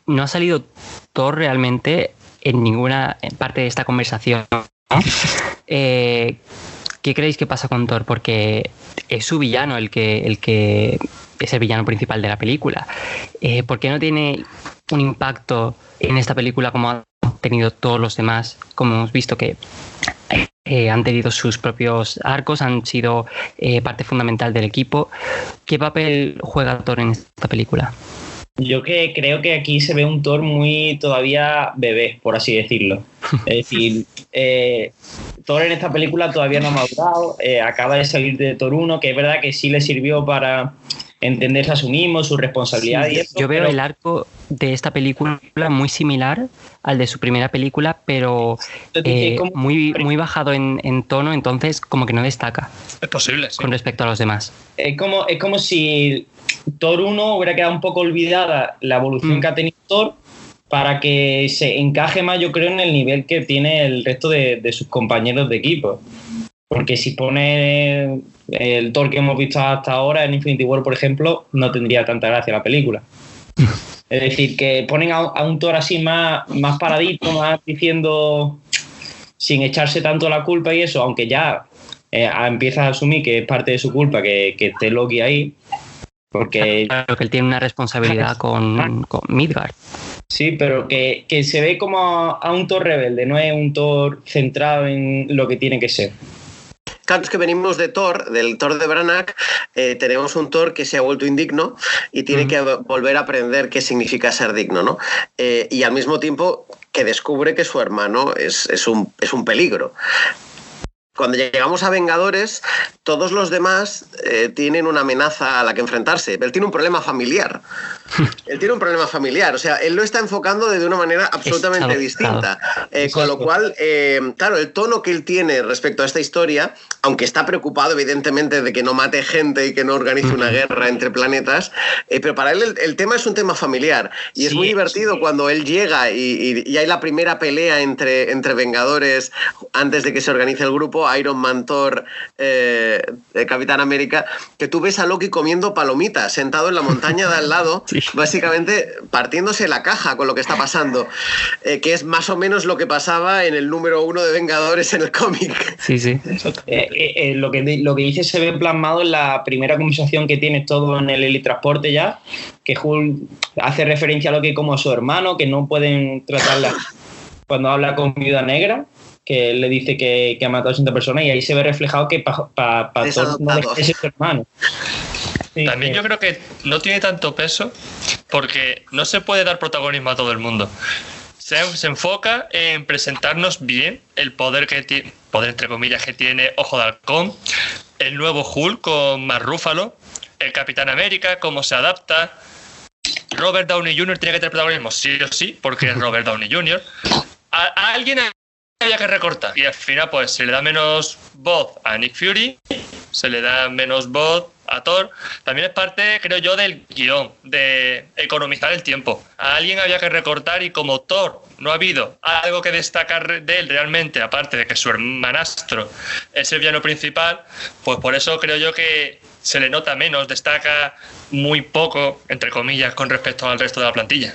no ha salido Thor realmente en ninguna parte de esta conversación. ¿Qué creéis que pasa con Thor? Porque es su villano el que es el villano principal de la película. ¿Por qué no tiene un impacto en esta película como han tenido todos los demás? Como hemos visto que han tenido sus propios arcos, han sido parte fundamental del equipo. ¿Qué papel juega Thor en esta película? Yo creo que aquí se ve un Thor muy todavía bebé, por así decirlo. Es decir, Thor en esta película todavía no ha madurado, acaba de salir de Thor 1, que es verdad que sí le sirvió para entenderse a sí mismo, su responsabilidad y eso. Yo veo el arco de esta película muy similar al de su primera película, pero muy bajado en tono, entonces como que no destaca. Es posible, sí. Con respecto a los demás. Es como si Thor 1 hubiera quedado un poco olvidada la evolución que ha tenido Thor, para que se encaje más, yo creo, en el nivel que tiene el resto de sus compañeros de equipo. Porque si pone el Thor que hemos visto hasta ahora en Infinity War, por ejemplo, no tendría tanta gracia la película. Es decir, que ponen a un Thor así más paradito, más diciendo, sin echarse tanto la culpa y eso, aunque ya empieza a asumir que es parte de su culpa que esté Loki ahí. Porque claro que él tiene una responsabilidad con Midgard. Sí, pero que se ve como a un Thor rebelde, no es un Thor centrado en lo que tiene que ser. Claro, es que venimos del Thor de Branagh, tenemos un Thor que se ha vuelto indigno y tiene que volver a aprender qué significa ser digno, ¿no? Y al mismo tiempo que descubre que su hermano es un peligro. Cuando llegamos a Vengadores, todos los demás tienen una amenaza a la que enfrentarse. Él tiene un problema familiar. O sea, él lo está enfocando de una manera absolutamente distinta. Con lo cual, claro, el tono que él tiene respecto a esta historia, aunque está preocupado evidentemente de que no mate gente y que no organice una guerra entre planetas, pero para él el tema es un tema familiar. Y es muy divertido cuando él llega y hay la primera pelea entre Vengadores antes de que se organice el grupo, Iron Man, Thor, Capitán América, que tú ves a Loki comiendo palomitas sentado en la montaña de al lado, básicamente partiéndose la caja con lo que está pasando, que es más o menos lo que pasaba en el número 1 de Vengadores en el cómic. Sí. Lo que dice se ve plasmado en la primera conversación que tienes todo en el helitransporte ya, que Hulk hace referencia a Loki como a su hermano, que no pueden tratarla cuando habla con Viuda Negra, que le dice que ha matado a 80 personas, y ahí se ve reflejado que para Thor no deja de ser su hermano. Sí, también yo creo que no tiene tanto peso porque no se puede dar protagonismo a todo el mundo. Se enfoca en presentarnos bien el poder que tiene, poder entre comillas, que tiene Ojo de Halcón, el nuevo Hulk con Mark Ruffalo, el Capitán América, cómo se adapta. Robert Downey Jr. tiene que tener protagonismo sí o sí, porque es Robert Downey Jr. A alguien había que recortar y al final pues se le da menos voz a Nick Fury, se le da menos voz a Thor. También es parte, creo yo, del guión, de economizar el tiempo. A alguien había que recortar y como Thor no ha habido algo que destacar de él realmente, aparte de que su hermanastro es el villano principal, pues por eso creo yo que se le nota menos, destaca muy poco, entre comillas, con respecto al resto de la plantilla.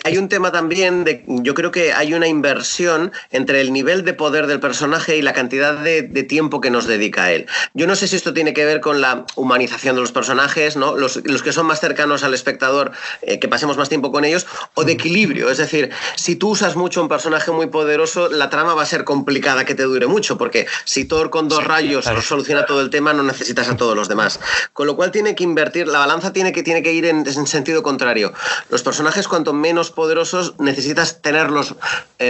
Hay un tema también yo creo que hay una inversión entre el nivel de poder del personaje y la cantidad de tiempo que nos dedica a él. Yo no sé si esto tiene que ver con la humanización de los personajes, ¿no? Los que son más cercanos al espectador, que pasemos más tiempo con ellos, o de equilibrio. Es decir, si tú usas mucho un personaje muy poderoso, la trama va a ser complicada que te dure mucho, porque si Thor con 2 rayos soluciona todo el tema, no necesitas a todos los demás. Con lo cual tiene que invertir, la balanza tiene que ir en sentido contrario. Los personajes, cuanto menos poderosos, necesitas tenerlos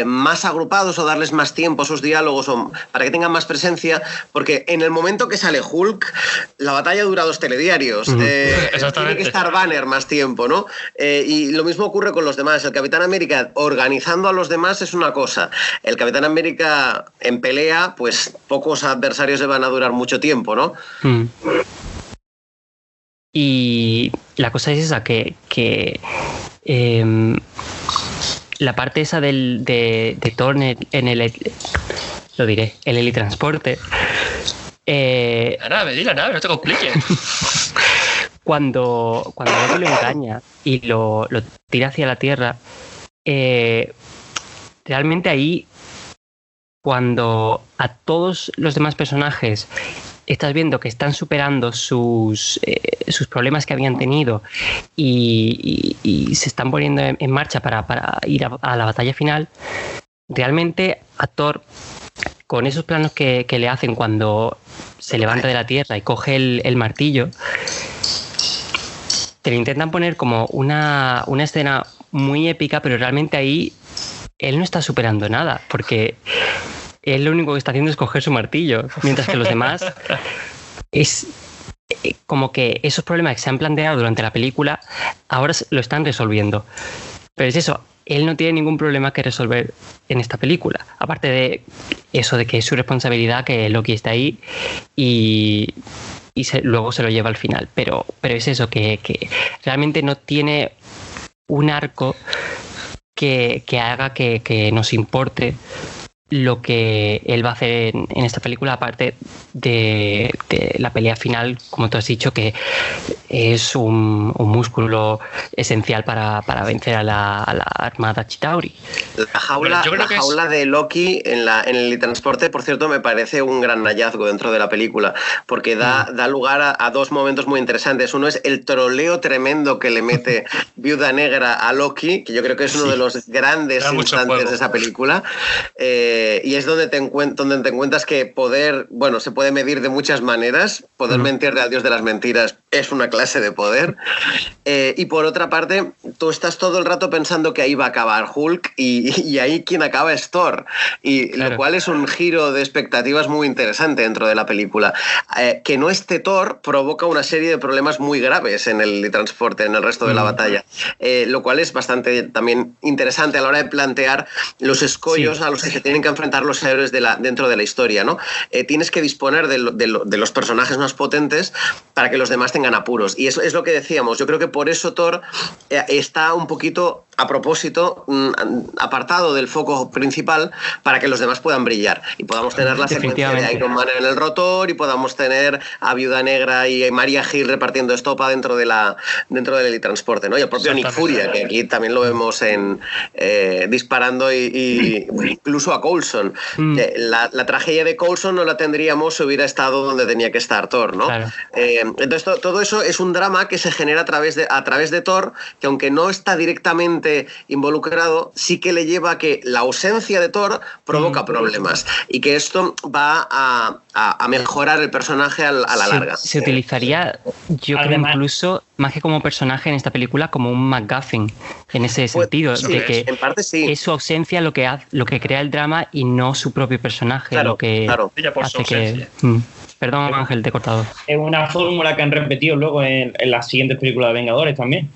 más agrupados o darles más tiempo a sus diálogos para que tengan más presencia, porque en el momento que sale Hulk, la batalla dura 2 telediarios. Tiene que estar Banner más tiempo, ¿no? Y lo mismo ocurre con los demás. El Capitán América organizando a los demás es una cosa. El Capitán América en pelea, pues pocos adversarios le van a durar mucho tiempo, ¿no? Y la cosa es esa, que la parte esa de Thor en el helitransporte. La nave, no te compliques. Cuando Loki lo engaña y lo tira hacia la Tierra, realmente ahí, cuando a todos los demás personajes estás viendo que están superando sus problemas que habían tenido y se están poniendo en marcha para ir a la batalla final, realmente a Thor, con esos planos que le hacen cuando se levanta de la tierra y coge el martillo, te lo intentan poner como una escena muy épica, pero realmente ahí él no está superando nada, porque él lo único que está haciendo es coger su martillo, mientras que los demás es como que esos problemas que se han planteado durante la película ahora lo están resolviendo. Pero es eso, él no tiene ningún problema que resolver en esta película, aparte de eso de que es su responsabilidad, que Loki está ahí y luego se lo lleva al final. Pero es eso, que realmente no tiene un arco que haga que nos importe lo que él va a hacer en esta película, aparte de la pelea final, como tú has dicho, que es un músculo esencial para vencer a la armada Chitauri. La jaula de Loki en el transporte, por cierto, me parece un gran hallazgo dentro de la película, porque da lugar a 2 momentos muy interesantes. Uno es el troleo tremendo que le mete Viuda Negra a Loki, que yo creo que es uno de los grandes instantes de esa película. Y es donde te encuentras que poder, bueno, se puede medir de muchas maneras. Poder mentirle al dios de las mentiras es una clase de poder. Y por otra parte, tú estás todo el rato pensando que ahí va a acabar Hulk y ahí quien acaba es Thor. Lo cual es un giro de expectativas muy interesante dentro de la película. Que no esté Thor provoca una serie de problemas muy graves en el transporte, en el resto de la batalla. Lo cual es bastante también interesante a la hora de plantear los escollos a los que se tienen que enfrentar los héroes dentro de la historia, ¿no? Tienes que disponer de los personajes más potentes para que los demás tengan apuros. Y eso es lo que decíamos. Yo creo que por eso Thor está un poquito, a propósito, apartado del foco principal para que los demás puedan brillar y podamos tener la secuencia de Iron Man en el rotor y podamos tener a Viuda Negra y Maria Hill repartiendo estopa dentro del helitransporte, ¿no? Y el propio Nick Fury, que aquí también lo vemos disparando y incluso a Coulson. La tragedia de Coulson no la tendríamos si hubiera estado donde tenía que estar Thor, ¿no? Claro. Entonces todo eso es un drama que se genera a través de Thor, que aunque no está directamente involucrado, sí que le lleva a que la ausencia de Thor provoca problemas y que esto va a mejorar el personaje a la larga. Se utilizaría, yo creo, incluso más que como personaje en esta película, como un MacGuffin, en ese sentido, de que en parte sí. Es su ausencia lo que crea el drama y no su propio personaje, claro, lo que hace que... Perdón, Ángel, te he cortado. Es una fórmula que han repetido luego en las siguientes películas de Vengadores también.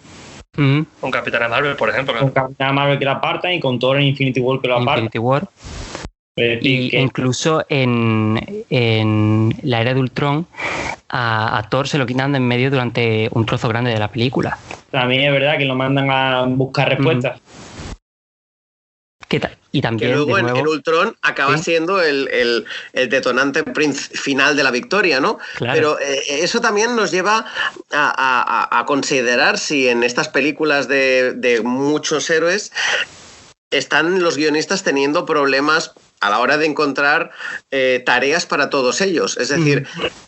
Con Capitana Marvel, por ejemplo. Con Capitana Marvel que la apartan y con Thor en Infinity War que lo apartan. Infinity War. Incluso en la era de Ultron a Thor se lo quitan de en medio durante un trozo grande de la película. También es verdad que lo mandan a buscar respuestas. Y también, que luego de nuevo, en Ultron acaba siendo el detonante final de la victoria, ¿no? Claro. Pero eso también nos lleva a considerar si en estas películas de muchos héroes están los guionistas teniendo problemas a la hora de encontrar tareas para todos ellos. Es decir,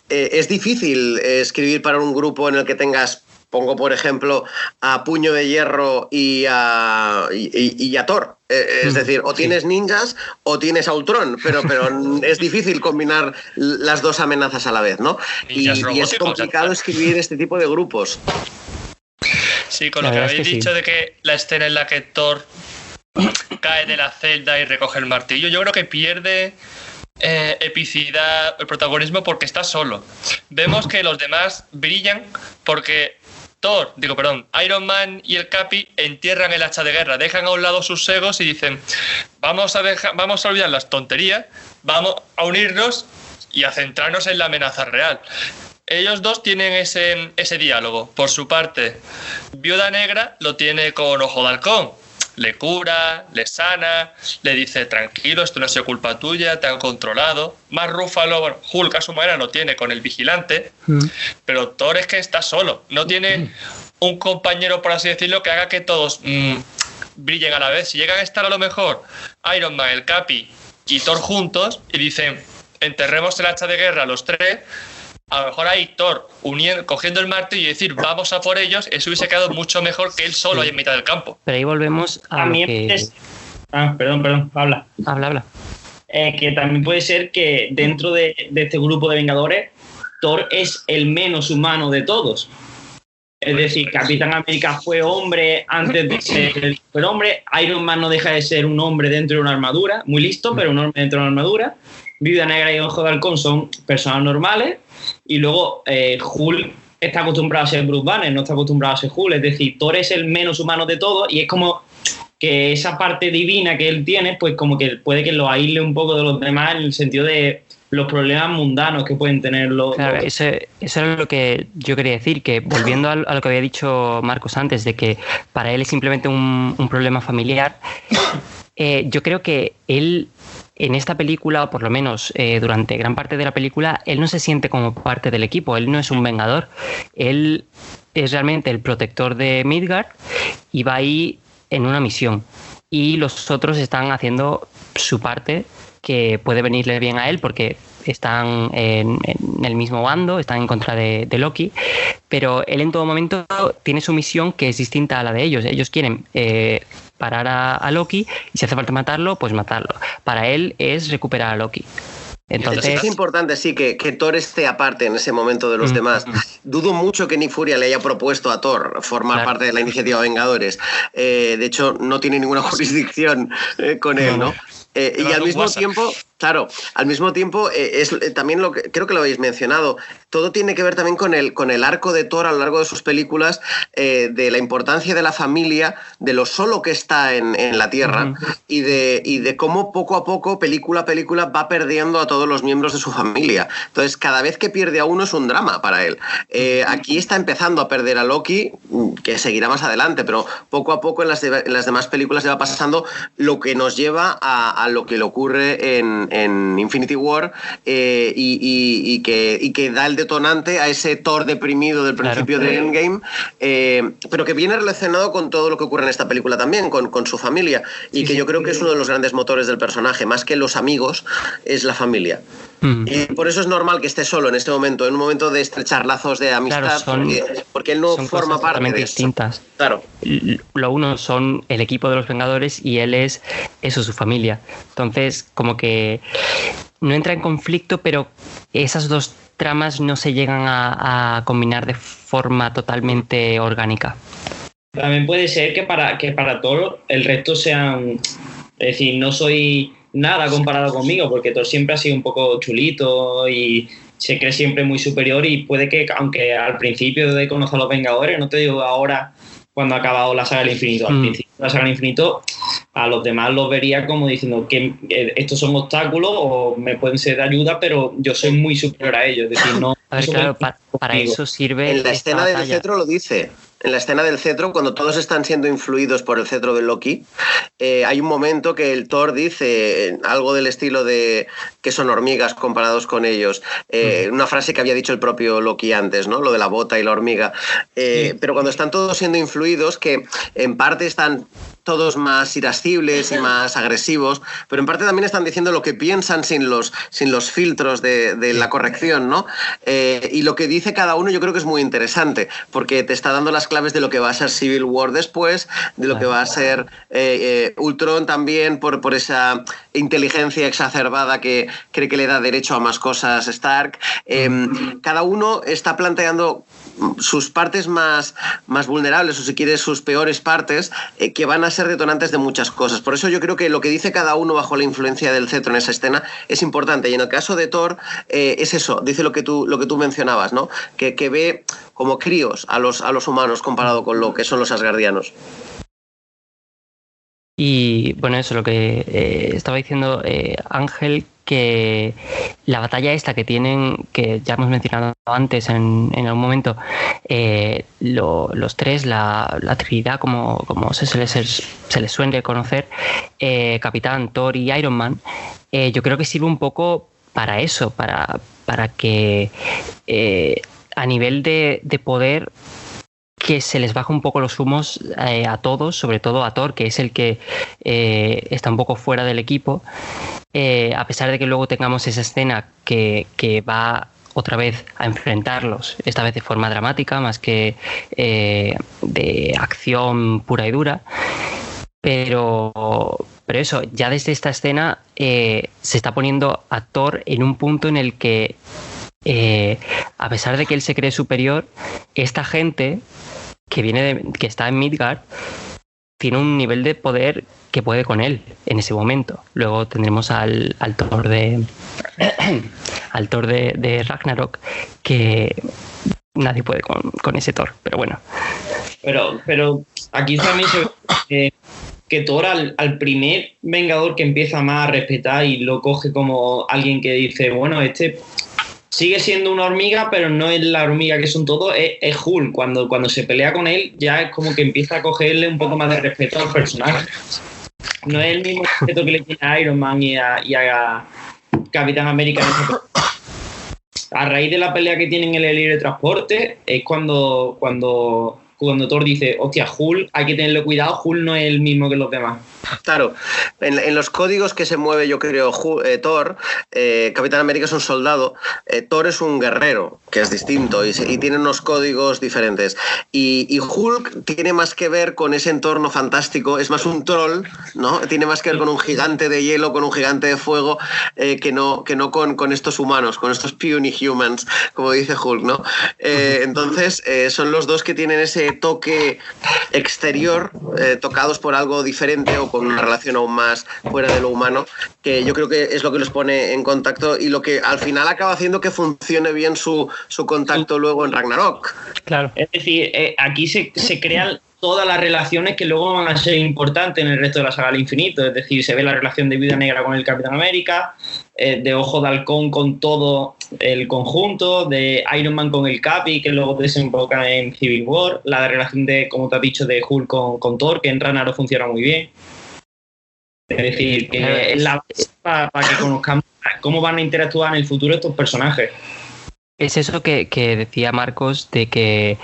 es difícil escribir para un grupo en el que tengas, pongo por ejemplo, a Puño de Hierro y a Thor. Es decir, o tienes ninjas o tienes a Ultron, pero es difícil combinar las dos amenazas a la vez, ¿no? Y es complicado escribir este tipo de grupos. Sí, con lo que habéis dicho de que la escena en la que Thor cae de la celda y recoge el martillo, yo creo que pierde epicidad, el protagonismo, porque está solo. Vemos que los demás brillan porque Iron Man y el Capi entierran el hacha de guerra, dejan a un lado sus egos y dicen: vamos a olvidar las tonterías, vamos a unirnos y a centrarnos en la amenaza real. Ellos dos tienen ese diálogo. Por su parte, Viuda Negra lo tiene con Ojo de Halcón. Le cura, le sana, le dice: tranquilo, esto no es culpa tuya, te han controlado. Más Ruffalo, Hulk a su manera lo tiene con el Vigilante, pero Thor es que está solo, no tiene un compañero, por así decirlo, que haga que todos brillen a la vez. Si llegan a estar a lo mejor Iron Man, el Capi y Thor juntos y dicen: enterremos el hacha de guerra los tres, a lo mejor ahí Thor cogiendo el martillo y decir: vamos a por ellos, eso hubiese quedado mucho mejor que él solo ahí en mitad del campo. Pero ahí volvemos a lo que... Perdón, habla. Que también puede ser que dentro de este grupo de Vengadores, Thor es el menos humano de todos. Es decir, Capitán América fue hombre antes de ser el superhombre. Iron Man no deja de ser un hombre dentro de una armadura, muy listo, pero un hombre dentro de una armadura. Viuda Negra y Ojo de Halcón son personas normales. Y luego Hulk está acostumbrado a ser Bruce Banner, no está acostumbrado a ser Hulk. Es decir, Thor es el menos humano de todos, y es como que esa parte divina que él tiene, pues como que puede que lo aísle un poco de los demás, en el sentido de los problemas mundanos que pueden tener los... Claro, eso es lo que yo quería decir, que volviendo a lo que había dicho Marcos antes, de que para él es simplemente un problema familiar, yo creo que él... En esta película, o por lo menos durante gran parte de la película, él no se siente como parte del equipo, él no es un vengador, él es realmente el protector de Midgard y va ahí en una misión. Y los otros están haciendo su parte, que puede venirle bien a él porque están en el mismo bando, están en contra de Loki, pero él en todo momento tiene su misión que es distinta a la de ellos. Ellos quieren parar a Loki y si hace falta matarlo, pues matarlo. Para él es recuperar a Loki. Entonces, es importante, sí, que Thor esté aparte en ese momento de los demás. Dudo mucho que Nick Furia le haya propuesto a Thor formar parte de la iniciativa Vengadores. De hecho, no tiene ninguna jurisdicción con él, ¿no? Y al mismo tiempo, claro, es también lo que creo que lo habéis mencionado. Todo tiene que ver también con el arco de Thor a lo largo de sus películas, de la importancia de la familia, de lo solo que está en la Tierra, y de cómo poco a poco, película a película, va perdiendo a todos los miembros de su familia. Entonces, cada vez que pierde a uno es un drama para él. Aquí está empezando a perder a Loki, que seguirá más adelante, pero poco a poco en las demás películas le va pasando, lo que nos lleva a lo que le ocurre en Infinity War, y que da el detonante a ese Thor deprimido del principio de Endgame, pero que viene relacionado con todo lo que ocurre en esta película también, con su familia, y que yo creo que es uno de los grandes motores del personaje, más que los amigos, es la familia. Y por eso es normal que esté solo en este momento, en un momento de estrechar lazos de amistad, porque él no forma parte de distintas. Claro. Lo uno son el equipo de los Vengadores y él es eso, su familia. Entonces, como que no entra en conflicto, pero esas dos tramas no se llegan a combinar de forma totalmente orgánica. También puede ser que para Thor el resto sean... Es decir, no soy nada comparado conmigo, porque Thor siempre ha sido un poco chulito y se cree siempre muy superior, y puede que, aunque al principio de conocer a los Vengadores, no te digo ahora cuando ha acabado la saga del infinito, al principio de la saga del infinito, a los demás los vería como diciendo que estos son obstáculos o me pueden ser de ayuda, pero yo soy muy superior a ellos. Es decir, no. A ver, claro, para eso sirve. En la escena del cetro lo dice. en la escena del cetro, cuando todos están siendo influidos por el cetro de Loki, hay un momento que el Thor dice algo del estilo de que son hormigas comparados con ellos. Una frase que había dicho el propio Loki antes, ¿no? Lo de la bota y la hormiga. Pero cuando están todos siendo influidos, que en parte están todos más irascibles y más agresivos, pero en parte también están diciendo lo que piensan sin los filtros de la corrección, ¿no? Y lo que dice cada uno yo creo que es muy interesante, porque te está dando las claves de lo que va a ser Civil War después, de lo que va a ser Ultron también, por esa inteligencia exacerbada que cree que le da derecho a más cosas Stark. Cada uno está planteando sus partes más vulnerables, o si quieres sus peores partes, que van a ser detonantes de muchas cosas. Por eso yo creo que lo que dice cada uno bajo la influencia del cetro en esa escena es importante. Y en el caso de Thor es eso, dice lo que tú mencionabas, ¿no? Que ve como críos a los humanos comparado con lo que son los asgardianos. Y bueno, eso, lo que estaba diciendo Ángel, que la batalla esta que tienen, que ya hemos mencionado antes en algún momento, los tres, la Trinidad, como se les suele conocer, Capitán, Thor y Iron Man, yo creo que sirve un poco para eso, para que a nivel de poder, que se les baja un poco los humos a todos, sobre todo a Thor, que es el que está un poco fuera del equipo, a pesar de que luego tengamos esa escena que va otra vez a enfrentarlos, esta vez de forma dramática, más que de acción pura y dura. Pero eso, ya desde esta escena se está poniendo a Thor en un punto en el que, a pesar de que él se cree superior, esta gente que está en Midgard tiene un nivel de poder que puede con él en ese momento. Luego tendremos al Thor de Ragnarok, que nadie puede con ese Thor, pero bueno. Pero aquí también se ve que Thor al primer Vengador que empieza más a respetar y lo coge como alguien que dice, bueno, sigue siendo una hormiga, pero no es la hormiga que son todos, es Hulk. Cuando se pelea con él, ya es como que empieza a cogerle un poco más de respeto al personaje. No es el mismo respeto que le tiene a Iron Man y a Capitán América. A raíz de la pelea que tienen en el libre transporte, es cuando Thor dice, hostia, Hulk, hay que tenerle cuidado, Hulk no es el mismo que los demás. Claro, en los códigos que se mueve, yo creo, Thor, Capitán América es un soldado, Thor es un guerrero, que es distinto y tiene unos códigos diferentes. Y Hulk tiene más que ver con ese entorno fantástico, es más un troll, ¿no? Tiene más que ver con un gigante de hielo, con un gigante de fuego, que no con estos humanos, con estos puny humans, como dice Hulk, ¿no? Entonces, son los dos que tienen ese toque exterior, tocados por algo diferente o con una relación aún más fuera de lo humano, que yo creo que es lo que los pone en contacto y lo que al final acaba haciendo que funcione bien su contacto luego en Ragnarok. Claro. Es decir, aquí se crean todas las relaciones que luego van a ser importantes en el resto de la saga del infinito. Es decir, se ve la relación de Viuda Negra con el Capitán América, de Ojo de Halcón con todo el conjunto, de Iron Man con el Capi, que luego desemboca en Civil War, la relación de, como te has dicho, de Hulk con Thor, que en Ragnarok funciona muy bien. Es decir, que es la base para que conozcamos cómo van a interactuar en el futuro estos personajes. Es eso que decía Marcos, de que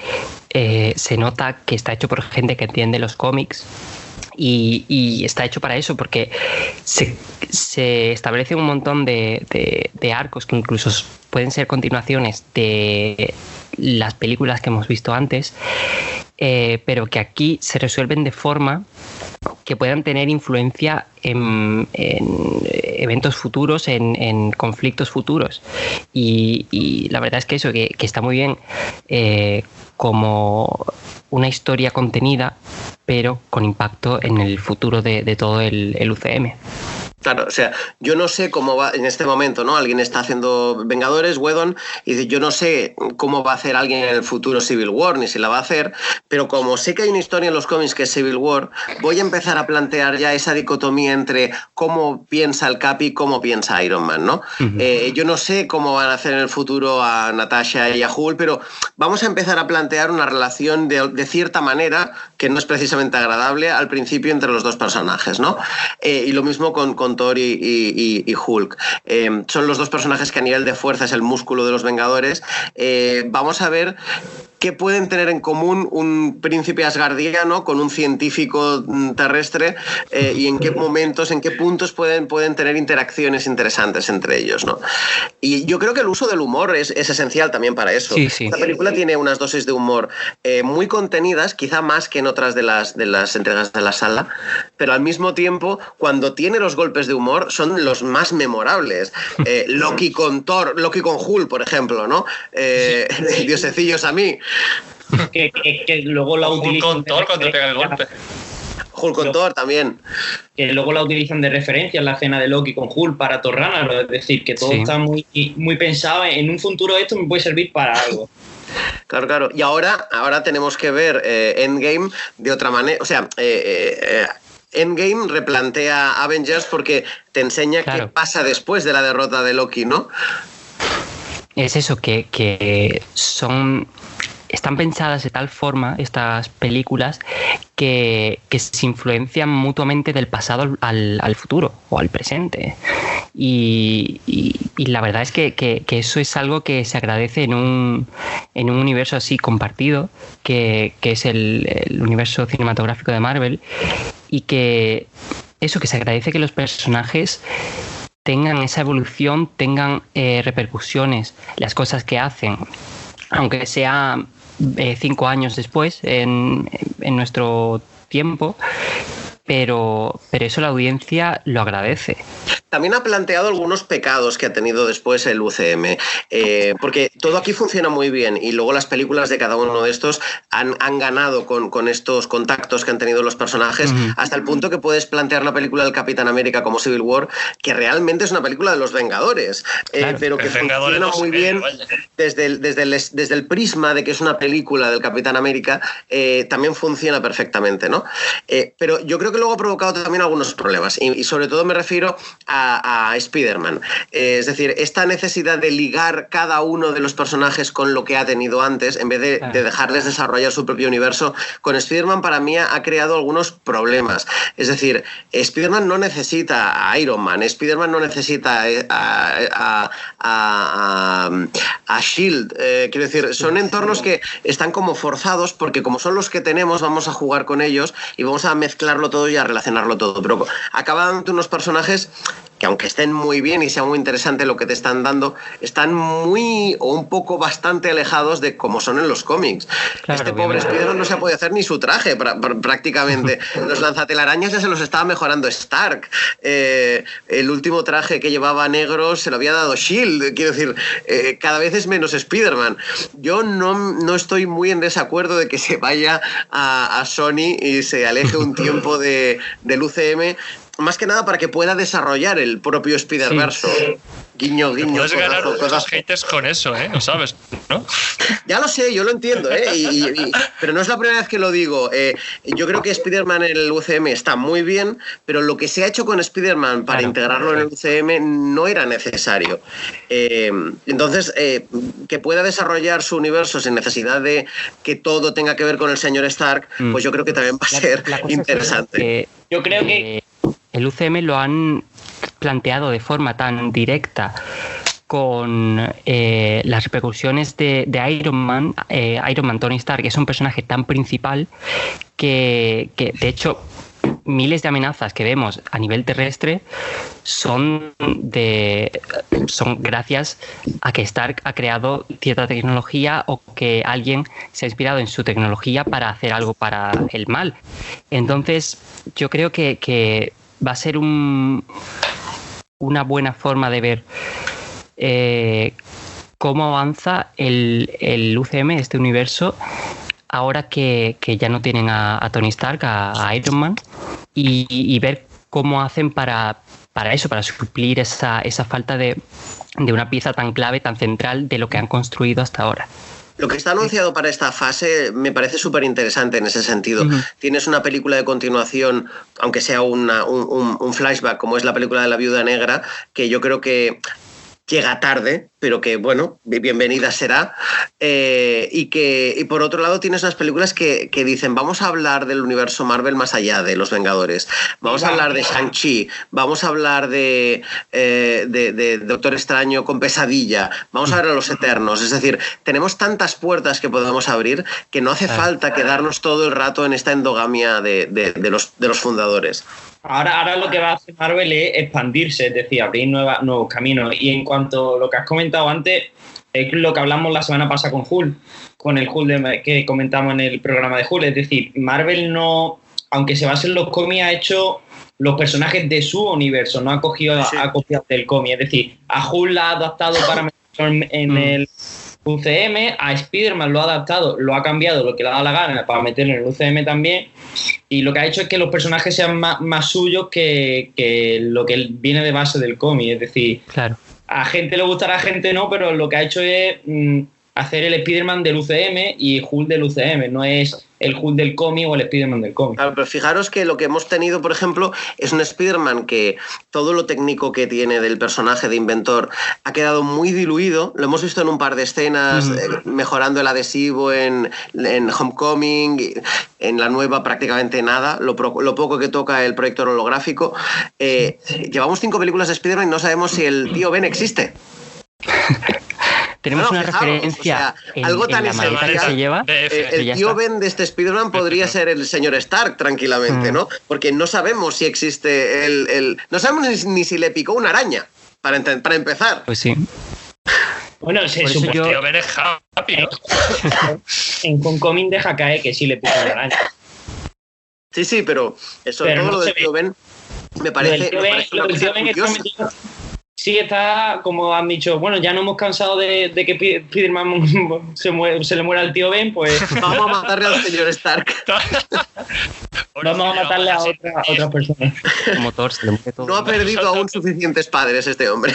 se nota que está hecho por gente que entiende los cómics y está hecho para eso, porque se establece un montón de arcos que incluso pueden ser continuaciones de las películas que hemos visto antes, pero que aquí se resuelven de forma que puedan tener influencia en eventos futuros, en conflictos futuros. Y la verdad es que eso, que está muy bien como una historia contenida, pero con impacto en el futuro de todo el UCM. Claro, o sea, yo no sé cómo va en este momento, ¿no? Alguien está haciendo Vengadores, Whedon, y dice, yo no sé cómo va a hacer alguien en el futuro Civil War, ni si la va a hacer, pero como sé que hay una historia en los cómics que es Civil War, voy a empezar a plantear ya esa dicotomía entre cómo piensa el Cap y cómo piensa Iron Man, ¿no? Yo no sé cómo van a hacer en el futuro a Natasha y a Hulk, pero vamos a empezar a plantear una relación de cierta manera que no es precisamente agradable al principio entre los dos personajes, ¿no? Y lo mismo con Thor y Hulk. Son los dos personajes que a nivel de fuerza es el músculo de los Vengadores. Vamos a ver qué pueden tener en común un príncipe asgardiano con un científico terrestre y en qué momentos, en qué puntos pueden tener interacciones interesantes entre ellos, ¿no? Y yo creo que el uso del humor es esencial también para eso. Sí, sí. Esta película tiene unas dosis de humor muy contenidas, quizá más que en otras de las entregas de la sala, pero al mismo tiempo, cuando tiene los golpes de humor, son los más memorables. Loki con Thor, Loki con Hulk, por ejemplo, ¿no? Diosecillos a mí. Que luego la utilizan. Hulk con Thor cuando pega el golpe. Hulk con Thor también. Que luego la utilizan de referencia en la escena de Loki con Hulk para Thor Ragnarok. Es decir, que todo está muy, muy pensado. En un futuro esto me puede servir para algo. Claro. Y ahora tenemos que ver Endgame de otra manera. O sea, Endgame replantea Avengers porque te enseña qué pasa después de la derrota de Loki, ¿no? Es eso, que están pensadas de tal forma estas películas que se influencian mutuamente del pasado al futuro o al presente. Y la verdad es que eso es algo que se agradece en un universo así compartido, que es el universo cinematográfico de Marvel, y que se agradece que los personajes tengan esa evolución, tengan repercusiones, las cosas que hacen, aunque sea 5 años después en nuestro tiempo, pero eso la audiencia lo agradece. También ha planteado algunos pecados que ha tenido después el UCM, porque todo aquí funciona muy bien y luego las películas de cada uno de estos han ganado con estos contactos que han tenido los personajes, hasta el punto que puedes plantear la película del Capitán América como Civil War, que realmente es una película de los Vengadores, pero que funciona muy bien desde el prisma de que es una película del Capitán América, también funciona perfectamente, ¿no? Pero yo creo que luego ha provocado también algunos problemas y sobre todo me refiero a Spider-Man. Es decir, esta necesidad de ligar cada uno de los personajes con lo que ha tenido antes, en vez de dejarles desarrollar su propio universo, con Spider-Man para mí ha creado algunos problemas. Es decir, Spider-Man no necesita a Iron Man, Spider-Man no necesita a S.H.I.E.L.D. Quiero decir, son entornos que están como forzados porque como son los que tenemos, vamos a jugar con ellos y vamos a mezclarlo todo y a relacionarlo todo. Pero acaban dando unos personajes que aunque estén muy bien y sea muy interesante lo que te están dando, están muy o un poco bastante alejados de cómo son en los cómics. Este pobre Spider-Man no se ha podido hacer ni su traje prácticamente. Los lanzatelarañas ya se los estaba mejorando Stark. El último traje que llevaba negro se lo había dado S.H.I.E.L.D. Quiero decir, cada vez es menos Spider-Man. Yo no estoy muy en desacuerdo de que se vaya a Sony y se aleje un tiempo del UCM, más que nada para que pueda desarrollar el propio Spider-Verse. Sí. Guiño, guiño. Puedes ganar muchos haters con eso, lo sabes, ¿no? Ya lo sé, yo lo entiendo, pero no es la primera vez que lo digo. Yo creo que Spider-Man en el UCM está muy bien, pero lo que se ha hecho con Spider-Man para integrarlo en el UCM no era necesario. Entonces, que pueda desarrollar su universo sin necesidad de que todo tenga que ver con el señor Stark, pues yo creo que también va a ser interesante. Yo creo que el UCM lo han planteado de forma tan directa con las repercusiones de Iron Man, Tony Stark, que es un personaje tan principal que de hecho miles de amenazas que vemos a nivel terrestre son gracias a que Stark ha creado cierta tecnología o que alguien se ha inspirado en su tecnología para hacer algo para el mal. Entonces yo creo que va a ser una buena forma de ver cómo avanza el UCM, este universo, ahora que ya no tienen a Tony Stark, a Iron Man, y ver cómo hacen para para eso, para suplir esa falta de una pieza tan clave, tan central de lo que han construido hasta ahora. Lo que está anunciado para esta fase me parece súper interesante en ese sentido. Tienes una película de continuación, aunque sea un flashback, como es la película de la Viuda Negra, que yo creo que llega tarde, pero que, bueno, bienvenida será. Y por otro lado tienes unas películas que dicen, vamos a hablar del universo Marvel más allá de Los Vengadores. Vamos a hablar de Shang-Chi, vamos a hablar de Doctor Extraño con Pesadilla, vamos a ver a los Eternos. Es decir, tenemos tantas puertas que podemos abrir que no hace falta quedarnos todo el rato en esta endogamia de los fundadores. Ahora lo que va a hacer Marvel es expandirse, es decir, abrir nuevos caminos. Y en cuanto a lo que has comentado antes, es lo que hablamos la semana pasada con el Hulk que comentamos en el programa de Hulk. Es decir, Marvel no, aunque se base en los cómics, ha hecho los personajes de su universo, no ha cogido del cómic. Es decir, a Hulk la ha adaptado para meterlo en el UCM, a Spider-Man lo ha adaptado, lo ha cambiado lo que le ha dado la gana para meterlo en el UCM también, y lo que ha hecho es que los personajes sean más suyos que lo que viene de base del cómic. Es decir, claro, a gente le gustará, a gente no, pero lo que ha hecho es hacer el Spider-Man del UCM y Hulk del UCM, no es el Hulk del cómic o el Spider-Man del cómic. Claro, pero fijaros que lo que hemos tenido, por ejemplo, es un Spider-Man que todo lo técnico que tiene del personaje de inventor ha quedado muy diluido. Lo hemos visto en un par de escenas, mejorando el adhesivo en Homecoming, en la nueva prácticamente nada, lo poco que toca el proyector holográfico. Llevamos 5 películas de Spider-Man y no sabemos si el tío Ben existe. Tenemos una referencia, o sea, algo tan en la maleta que se lleva. El tío Ben de este Spider-Man podría ser el señor Stark tranquilamente, ¿no? Porque no sabemos si existe no sabemos ni si le picó una araña, para empezar. Pues sí. Bueno, se supone que el tío Ben es happy, ¿no? En Homecoming deja caer que sí le picó una araña. Sí, pero sobre todo lo del tío Ben me parece una cosa curiosa. Sí, está, como han dicho, bueno, ya no hemos cansado de que Spider-Man se le muera al tío Ben, pues vamos a matarle al señor Stark. Vamos a matarle a otras personas. Como Thor, se le muere todo. No ha perdido aún suficientes padres este hombre.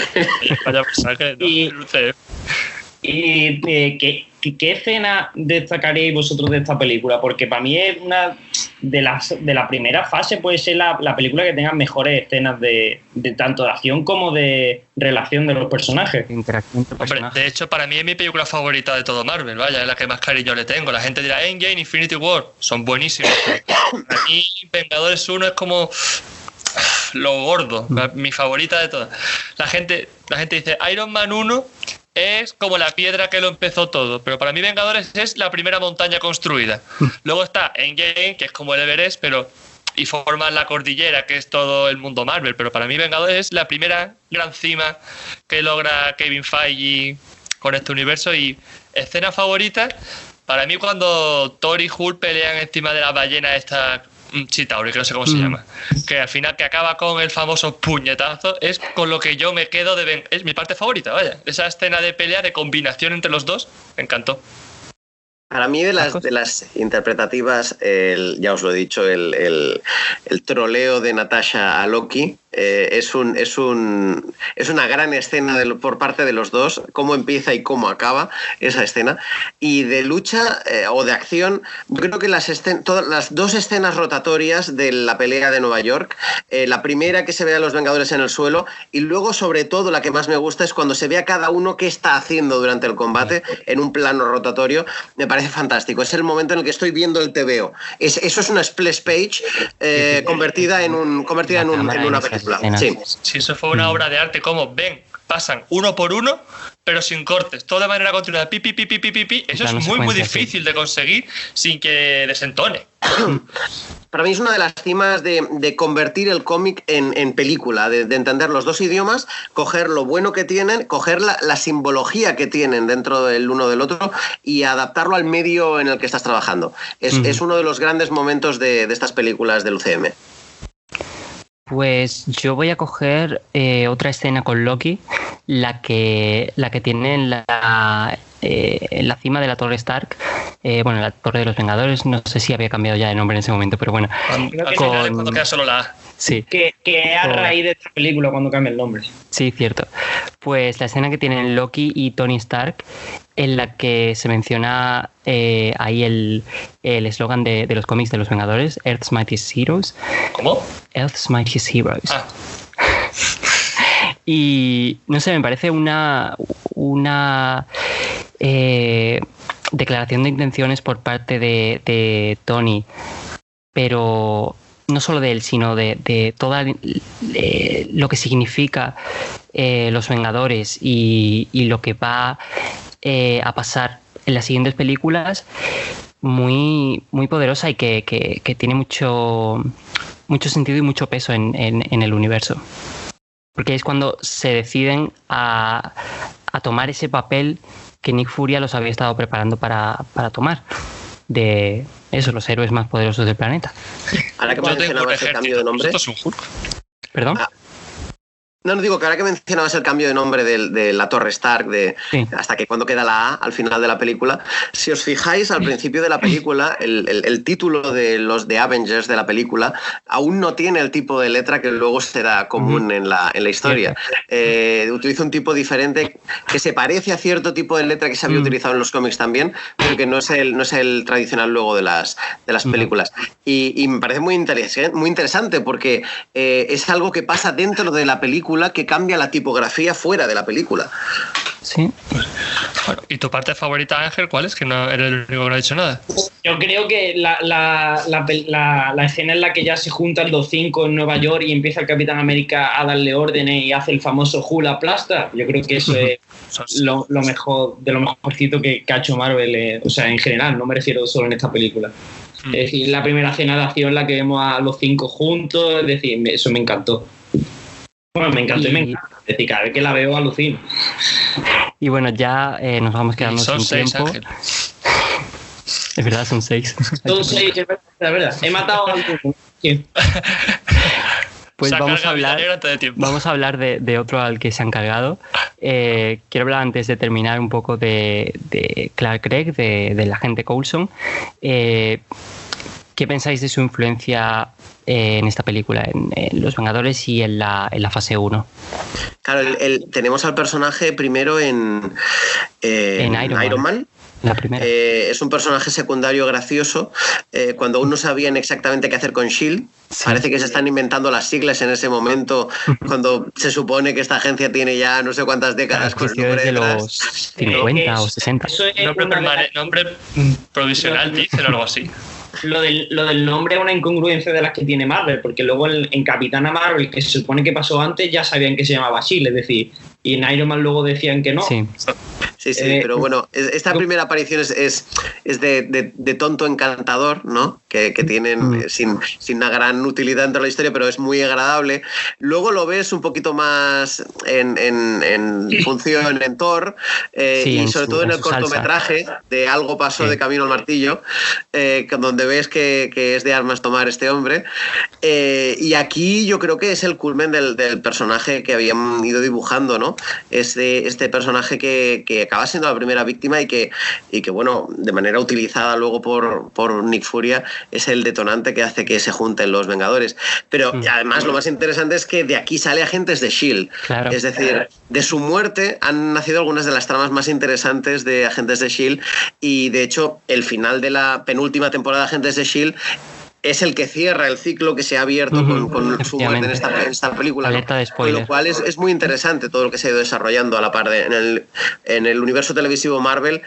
¿Qué escena destacaríais vosotros de esta película? Porque para mí es una de la primera fase, puede ser la película que tenga mejores escenas de tanto de acción como de relación de los personajes. Interacción entre personajes. Hombre, de hecho, para mí es mi película favorita de todo Marvel, vaya, es la que más cariño le tengo. La gente dirá Endgame, Infinity War, son buenísimos. Para mí, Vengadores 1 es como lo gordo, mi favorita de todas. La gente dice Iron Man 1 es como la piedra que lo empezó todo, pero para mí Vengadores es la primera montaña construida. Luego está Endgame, que es como el Everest, y forman la cordillera, que es todo el mundo Marvel, pero para mí Vengadores es la primera gran cima que logra Kevin Feige con este universo. Y escena favorita, para mí cuando Thor y Hulk pelean encima de la ballena esta Chitauri, que no sé cómo se llama, que al final que acaba con el famoso puñetazo, es con lo que yo me quedo es mi parte favorita, vaya. Esa escena de pelea, de combinación entre los dos, me encantó. Para mí de las interpretativas, ya os lo he dicho, el troleo de Natasha a Loki es una gran escena por parte de los dos, cómo empieza y cómo acaba esa escena. Y de lucha o de acción, yo creo que todas las 2 escenas rotatorias de la pelea de Nueva York, la primera que se ve a los Vengadores en el suelo, y luego sobre todo la que más me gusta es cuando se ve a cada uno qué está haciendo durante el combate en un plano rotatorio. Me parece fantástico, es el momento en el que estoy viendo el TVO. Eso es una splash page convertida en una película. Sí. Si eso fue una obra de arte, como pasan uno por uno, pero sin cortes, todo de manera continua, pi. Eso es muy difícil de conseguir sin que desentone. Para mí es una de las cimas de convertir el cómic en película, de entender los 2 idiomas, coger lo bueno que tienen, coger la simbología que tienen dentro del uno del otro y adaptarlo al medio en el que estás trabajando. Es uno de los grandes momentos de estas películas del UCM. Pues yo voy a coger otra escena con Loki, la que tiene en la cima de la Torre Stark, la Torre de los Vengadores, no sé si había cambiado ya de nombre en ese momento, pero bueno. Cuando queda solo la A. Sí. Que es a raíz de esta película cuando cambia el nombre. Sí, cierto. Pues la escena que tienen Loki y Tony Stark, en la que se menciona ahí el eslogan de los cómics de los Vengadores, Earth's Mightiest Heroes. ¿Cómo? Earth's Mightiest Heroes. Y no sé, me parece una declaración de intenciones por parte de Tony, pero no solo de él, sino de toda lo que significa los Vengadores y lo que va a pasar en las siguientes películas, muy, muy poderosa y que tiene mucho sentido y mucho peso en el universo. Porque es cuando se deciden a tomar ese papel que Nick Fury los había estado preparando para tomar, de eso, los héroes más poderosos del planeta. Ahora que mencionabas el cambio de nombre. ¿Esto es un Hulk? ¿Perdón? No, digo que ahora que mencionabas el cambio de nombre de la Torre Stark, sí, hasta que cuando queda la A al final de la película, si os fijáis al principio de la película, el título de los de Avengers de la película aún no tiene el tipo de letra que luego será común en la historia. Utiliza un tipo diferente que se parece a cierto tipo de letra que se había utilizado en los cómics también, pero que no es el tradicional luego de las películas. Y me parece muy interesante porque es algo que pasa dentro de la película, que cambia la tipografía fuera de la película. Sí. Bueno, ¿y tu parte favorita, Ángel, cuál es? Que no eres el único que no ha dicho nada. Yo creo que la escena en la que ya se juntan los 5 en Nueva York y empieza el Capitán América a darle órdenes y hace el famoso Hulk aplasta, yo creo que eso es lo mejor, de lo mejorcito que ha hecho Marvel, o sea, en general, no me refiero solo en esta película. Es decir, la primera escena de acción en la que vemos a los 5 juntos, es decir, eso me encantó. Bueno, me encantó y me encanta. Es decir, cada vez que la veo alucino. Y bueno, ya nos vamos quedando sin tiempo. Ángel. Es verdad, son 6. Son 6, es verdad. He matado a alguno. Sí. Pues vamos a hablar de otro al que se han cargado. Quiero hablar antes de terminar un poco de Clark Gregg, del agente Coulson. ¿Qué pensáis de su influencia en esta película, en Los Vengadores y en la fase 1? Claro, tenemos al personaje primero en Iron Man. La primera. Es un personaje secundario gracioso. Cuando aún no sabían exactamente qué hacer con S.H.I.E.L.D., parece que se están inventando las siglas en ese momento, cuando se supone que esta agencia tiene ya no sé cuántas décadas con el nombre de los 50 o 60. Nombre provisional, dicen algo así. Lo del nombre es una incongruencia de las que tiene Marvel, porque luego en Capitana Marvel, que se supone que pasó antes, ya sabían que se llamaba S.H.I.E.L.D., es decir, y en Iron Man luego decían que no. Sí, pero bueno, esta primera aparición es de tonto encantador, ¿no? Que tienen sin una gran utilidad dentro de la historia, pero es muy agradable. Luego lo ves un poquito más en función en Thor, y sobre todo en el cortometraje de Algo pasó de Camino al Martillo, donde ves que es de armas tomar este hombre. Y aquí yo creo que es el culmen del personaje que habían ido dibujando, ¿no? Este personaje que acaba siendo la primera víctima y que bueno, de manera utilizada luego por Nick Fury, es el detonante que hace que se junten los Vengadores. Pero además lo más interesante es que de aquí sale Agentes de S.H.I.E.L.D. Claro. Es decir, de su muerte han nacido algunas de las tramas más interesantes de Agentes de S.H.I.E.L.D. y de hecho el final de la penúltima temporada de Agentes de S.H.I.E.L.D. es el que cierra el ciclo que se ha abierto con su muerte en esta película. Alerta de spoiler. Con lo cual es muy interesante todo lo que se ha ido desarrollando a la par en el universo televisivo Marvel,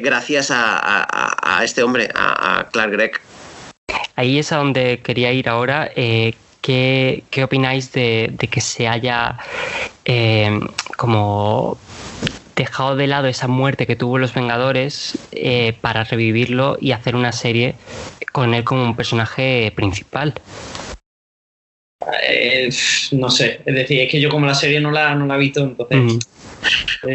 gracias a este hombre, a Clark Gregg. Ahí es a donde quería ir ahora. ¿Qué opináis de que se haya como dejado de lado esa muerte que tuvo los Vengadores para revivirlo y hacer una serie con él como un personaje principal? No sé, es decir, es que yo como la serie no la he visto, entonces...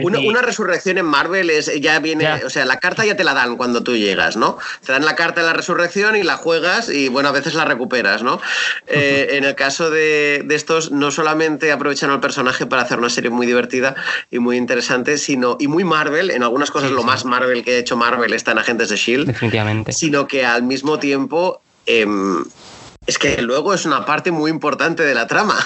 Una resurrección en Marvel ya viene, o sea, la carta ya te la dan cuando tú llegas, ¿no? Te dan la carta de la resurrección y la juegas y, bueno, a veces la recuperas, ¿no? En el caso de estos, no solamente aprovechan al personaje para hacer una serie muy divertida y muy interesante, y muy Marvel, en algunas cosas lo más Marvel que ha hecho Marvel está en Agentes de S.H.I.E.L.D. Definitivamente. Sino que al mismo tiempo... es que luego es una parte muy importante de la trama.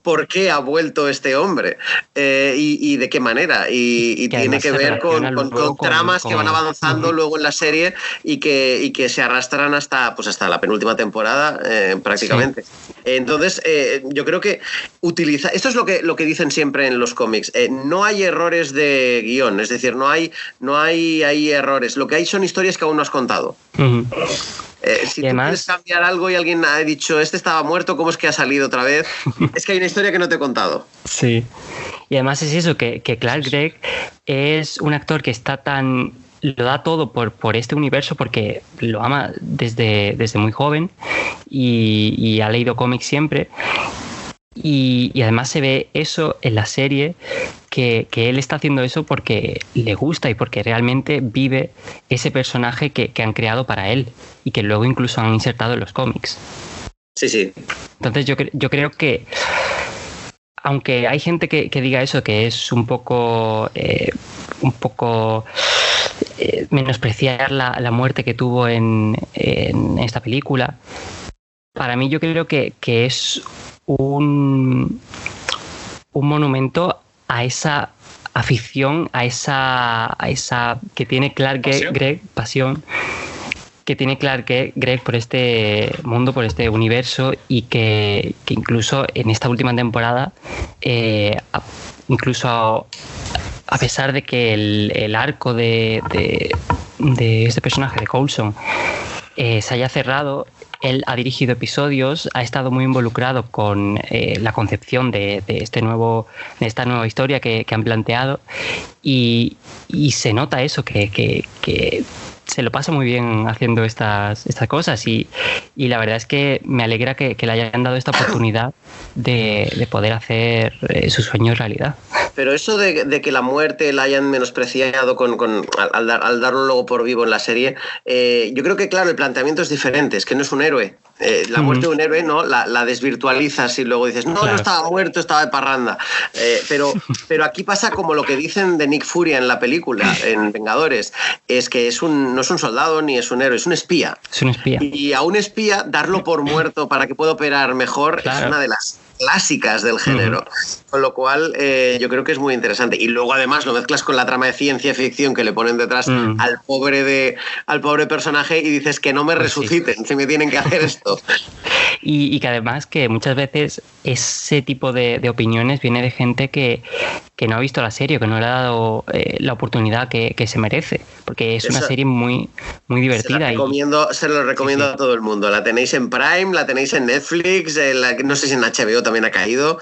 ¿Por qué ha vuelto este hombre? Y de qué manera. Y tiene que ver con tramas que van avanzando luego en la serie y que se arrastran hasta la penúltima temporada prácticamente. Sí. Entonces, yo creo que esto es lo que dicen siempre en los cómics. No hay errores de guión, es decir, no hay errores. Lo que hay son historias que aún no has contado. Si tú quieres cambiar algo y alguien ha dicho este estaba muerto, ¿cómo es que ha salido otra vez? Es que hay una historia que no te he contado. Sí. Y además es eso, que Clark Gregg es un actor que lo da todo por este universo porque lo ama desde muy joven y ha leído cómics siempre. Y además se ve eso en la serie, que él está haciendo eso porque le gusta y porque realmente vive ese personaje que han creado para él y que luego incluso han insertado en los cómics. Sí, sí. Entonces yo creo que, aunque hay gente que diga eso, que es un poco menospreciar la muerte que tuvo en esta película, para mí yo creo que es un monumento a esa afición, a esa que tiene Clark Gregg, pasión, que tiene Clark Gregg por este mundo, por este universo, y que incluso en esta última temporada, incluso a pesar de que el arco de este personaje, de Coulson, se haya cerrado, él ha dirigido episodios, ha estado muy involucrado con la concepción de esta nueva historia que han planteado, y se nota eso, que se lo pasa muy bien haciendo estas cosas, y la verdad es que me alegra que le hayan dado esta oportunidad de poder hacer su sueño realidad. Pero eso de que la muerte la hayan menospreciado al darlo luego por vivo en la serie, yo creo que, claro, el planteamiento es diferente, es que no es un héroe. La muerte de un héroe, ¿no? La desvirtualizas y luego dices, no estaba muerto, estaba de parranda. Pero aquí pasa como lo que dicen de Nick Fury en la película, en Vengadores, es que no es un soldado ni es un héroe, es un espía. Es un espía. Y a un espía darlo por muerto para que pueda operar mejor es una de las clásicas del género, con lo cual yo creo que es muy interesante. Y luego además lo mezclas con la trama de ciencia ficción que le ponen detrás al pobre personaje y dices que no me resuciten si me tienen que hacer esto. Y que además que muchas veces ese tipo de opiniones viene de gente que no ha visto la serie, que no le ha dado la oportunidad que se merece, porque es una serie muy, muy divertida. Se lo recomiendo a todo el mundo. La tenéis en Prime, la tenéis en Netflix, no sé si en HBO también ha caído.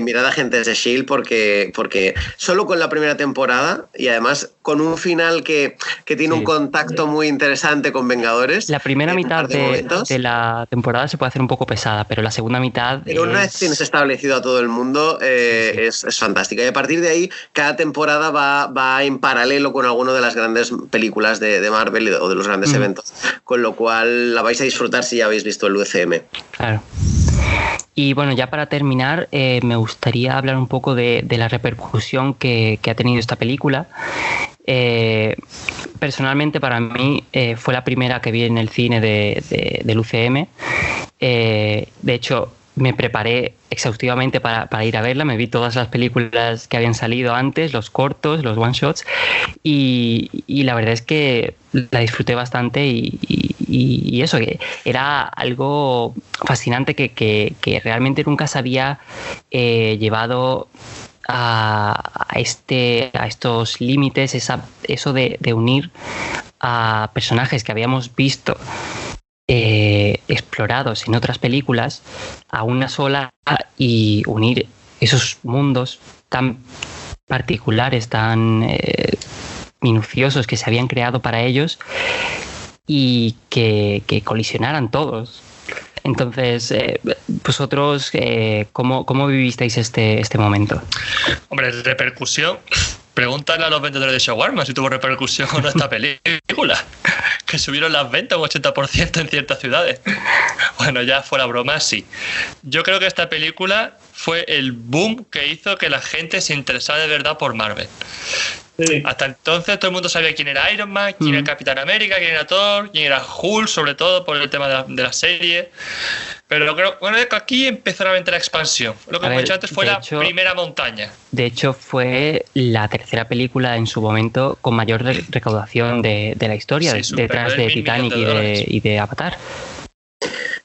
Mirad Agentes de S.H.I.E.L.D. porque solo con la primera temporada, y además con un final que tiene un contacto muy interesante con Vengadores. La primera mitad de la temporada se puede hacer un poco pesada, pero la segunda mitad... Pero una vez tienes establecido a todo el mundo, es fantástica. Y a partir de ahí, cada temporada va en paralelo con alguna de las grandes películas de Marvel o de los grandes eventos. Con lo cual la vais a disfrutar si ya habéis visto el UCM. Claro. Y bueno, ya para terminar, me gustaría hablar un poco de la repercusión que ha tenido esta película. Personalmente, para mí, fue la primera que vi en el cine del UCM. De hecho, me preparé exhaustivamente para ir a verla. Me vi todas las películas que habían salido antes, los cortos, los one shots, y la verdad es que la disfruté bastante, y eso, que era algo fascinante que realmente nunca se había llevado a estos límites, eso de unir a personajes que habíamos visto explorados en otras películas a una sola, y unir esos mundos tan particulares, tan minuciosos que se habían creado para ellos, y que colisionaran todos. Entonces, vosotros, ¿cómo vivisteis este momento? Hombre, repercusión. Pregúntale a los vendedores de shawarma si tuvo repercusión o no esta película. Que subieron las ventas un 80% en ciertas ciudades. Bueno, ya fuera broma, sí. Yo creo que esta película fue el boom que hizo que la gente se interesara de verdad por Marvel. Sí. Hasta entonces todo el mundo sabía quién era Iron Man, quién era el Capitán América, quién era Thor, quién era Hulk, sobre todo por el tema de la serie. Pero creo que aquí empezó realmente la expansión. Lo que hemos dicho antes fue la primera montaña. De hecho, fue la tercera película en su momento con mayor recaudación de la historia, detrás de Titanic y de Avatar.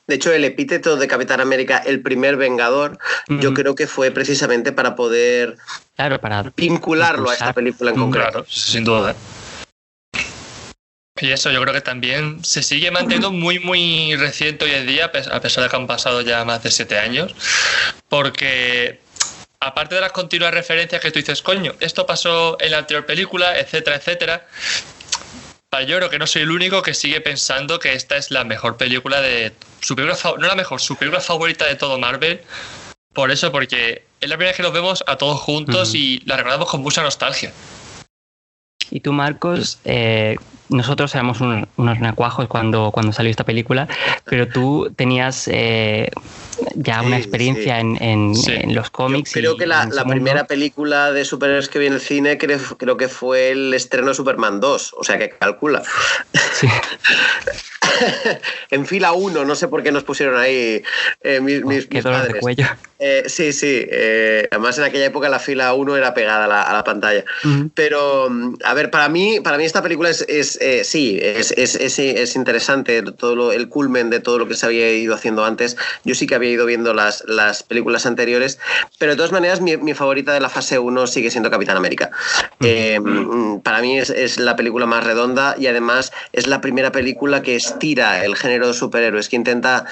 De hecho, el epíteto de Capitán América, el primer Vengador, yo creo que fue precisamente para poder para vincularlo a esta película en concreto. Claro, sin duda. Y eso yo creo que también se sigue manteniendo muy, muy reciente hoy en día, a pesar de que han pasado ya más de 7 años, porque aparte de las continuas referencias que tú dices, coño, esto pasó en la anterior película, etcétera, etcétera, yo creo que no soy el único que sigue pensando que esta es la mejor película de... su película favorita de todo Marvel. Por eso, porque es la primera vez que nos vemos a todos juntos y la recordamos con mucha nostalgia. Y tú, Marcos, nosotros éramos unos nacuajos cuando salió esta película, pero tú tenías ya una experiencia en los cómics. Yo creo que la primera película de superhéroes que vi en el cine creo que fue el estreno de Superman 2, o sea que calcula. Sí. En fila 1, no sé por qué nos pusieron ahí mis padres. De cuello. Sí. Además, en aquella época la fila 1 era pegada a la pantalla. Pero, a ver, para mí esta película es interesante, todo el culmen de todo lo que se había ido haciendo antes. Yo sí que había ido viendo las películas anteriores, pero de todas maneras mi favorita de la fase 1 sigue siendo Capitán América. Para mí es la película más redonda y además es la primera película que estira el género de superhéroes, que intenta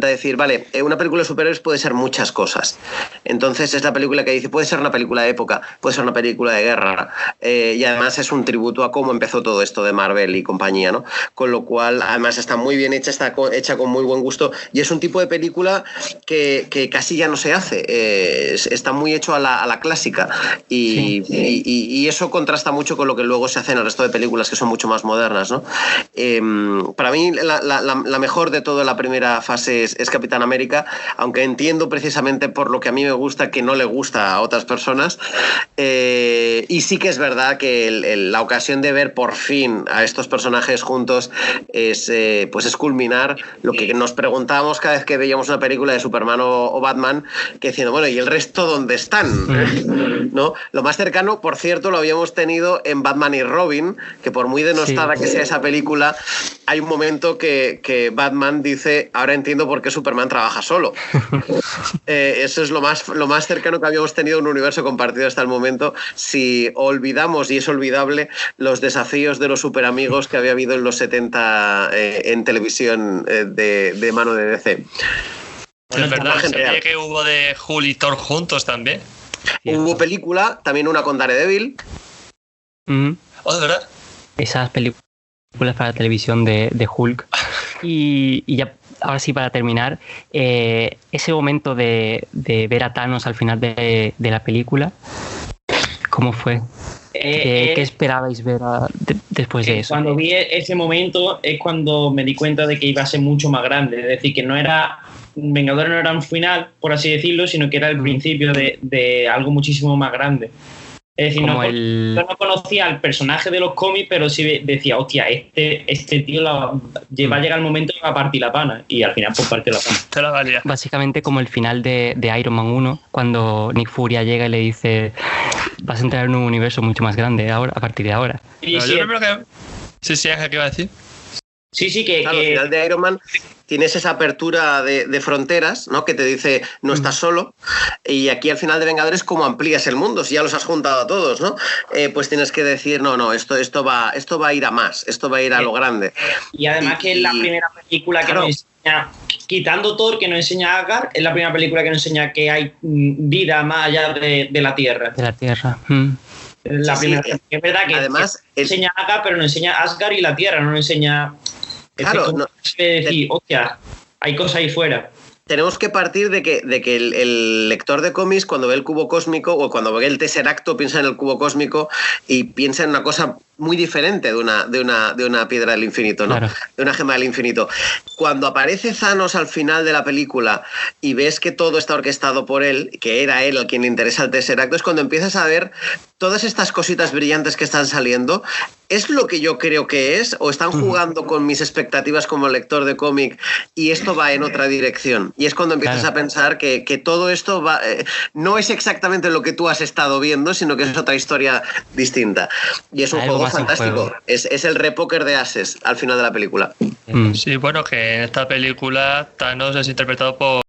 decir, vale, una película de superhéroes puede ser muchas cosas. Entonces es la película que dice, puede ser una película de época, puede ser una película de guerra, y además es un tributo a cómo empezó todo esto de Marvel y compañía, ¿no? Con lo cual, además está muy bien hecha, está hecha con muy buen gusto y es un tipo de película que casi ya no se hace, está muy hecho a la clásica y eso contrasta mucho con lo que luego se hace en el resto de películas que son mucho más modernas, ¿no? Para mí la mejor de toda la primera fase es Capitán América, aunque entiendo precisamente por lo que a mí me gusta que no le gusta a otras personas, y sí que es verdad que la ocasión de ver por fin a estos personajes juntos es culminar lo que nos preguntábamos cada vez que veíamos una película de Superman o Batman, que diciendo, bueno, ¿y el resto dónde están? ¿No? Lo más cercano, por cierto, lo habíamos tenido en Batman y Robin, que por muy denostada que sea esa película, hay un momento que Batman dice, ahora entiendo por qué Superman trabaja solo. Eso es lo más cercano que habíamos tenido en un universo compartido hasta el momento, si olvidamos, y es olvidable, los desafíos de los superamigos que había habido en los 70 en televisión de mano de DC. Bueno, es verdad, la serie que hubo de Hulk y Thor juntos también. Hubo película, también una con Daredevil. Oh, ¿de verdad? Esas películas para televisión de Hulk. Y ya, ahora sí, para terminar, ese momento de ver a Thanos al final de la película, ¿cómo fue? ¿Qué esperabais ver después de eso? Cuando vi ese momento es cuando me di cuenta de que iba a ser mucho más grande. Es decir, que no era... Vengadores no era un final, por así decirlo, sino que era el principio de algo muchísimo más grande. Es decir, yo no conocía al personaje de los cómics, pero sí decía, hostia, este tío va a llegar el momento que va a partir la pana. Y al final, pues parte la pana. Te la valía. Básicamente como el final de Iron Man 1, cuando Nick Furia llega y le dice, vas a entrar en un universo mucho más grande ahora, a partir de ahora. Sí, Ángel, ¿qué iba a decir? Sí, que... Claro, al final de Iron Man tienes esa apertura de fronteras, ¿no? Que te dice, no estás solo. Y aquí al final de Vengadores, ¿cómo amplías el mundo? Si ya los has juntado a todos, ¿no? Pues tienes que decir, no, esto va a ir a más, esto va a ir a lo grande. Y además que es la primera película que nos enseña, quitando Thor, que nos enseña a Asgard, es la primera película que nos enseña que hay vida más allá de la Tierra. De la Tierra. La primera. Es verdad que además enseña a Asgard, pero nos enseña Asgard y la Tierra, no nos enseña... Claro, decir, hostia, hay cosas ahí fuera. Tenemos que partir de que el lector de cómics, cuando ve el cubo cósmico o cuando ve el Tesseracto, piensa en el cubo cósmico y piensa en una cosa muy diferente de una piedra del infinito, ¿no? Claro. De una gema del infinito. Cuando aparece Thanos al final de la película y ves que todo está orquestado por él, que era él a quien le interesa el Tesseract, es cuando empiezas a ver todas estas cositas brillantes que están saliendo. ¿Es lo que yo creo que es? ¿O están jugando con mis expectativas como lector de cómic y esto va en otra dirección? Y es cuando empiezas a pensar que todo esto va, no es exactamente lo que tú has estado viendo, sino que es otra historia distinta. Y es un juego fantástico. Es el repóker de ases al final de la película. Sí, bueno, que en esta película Thanos es interpretado por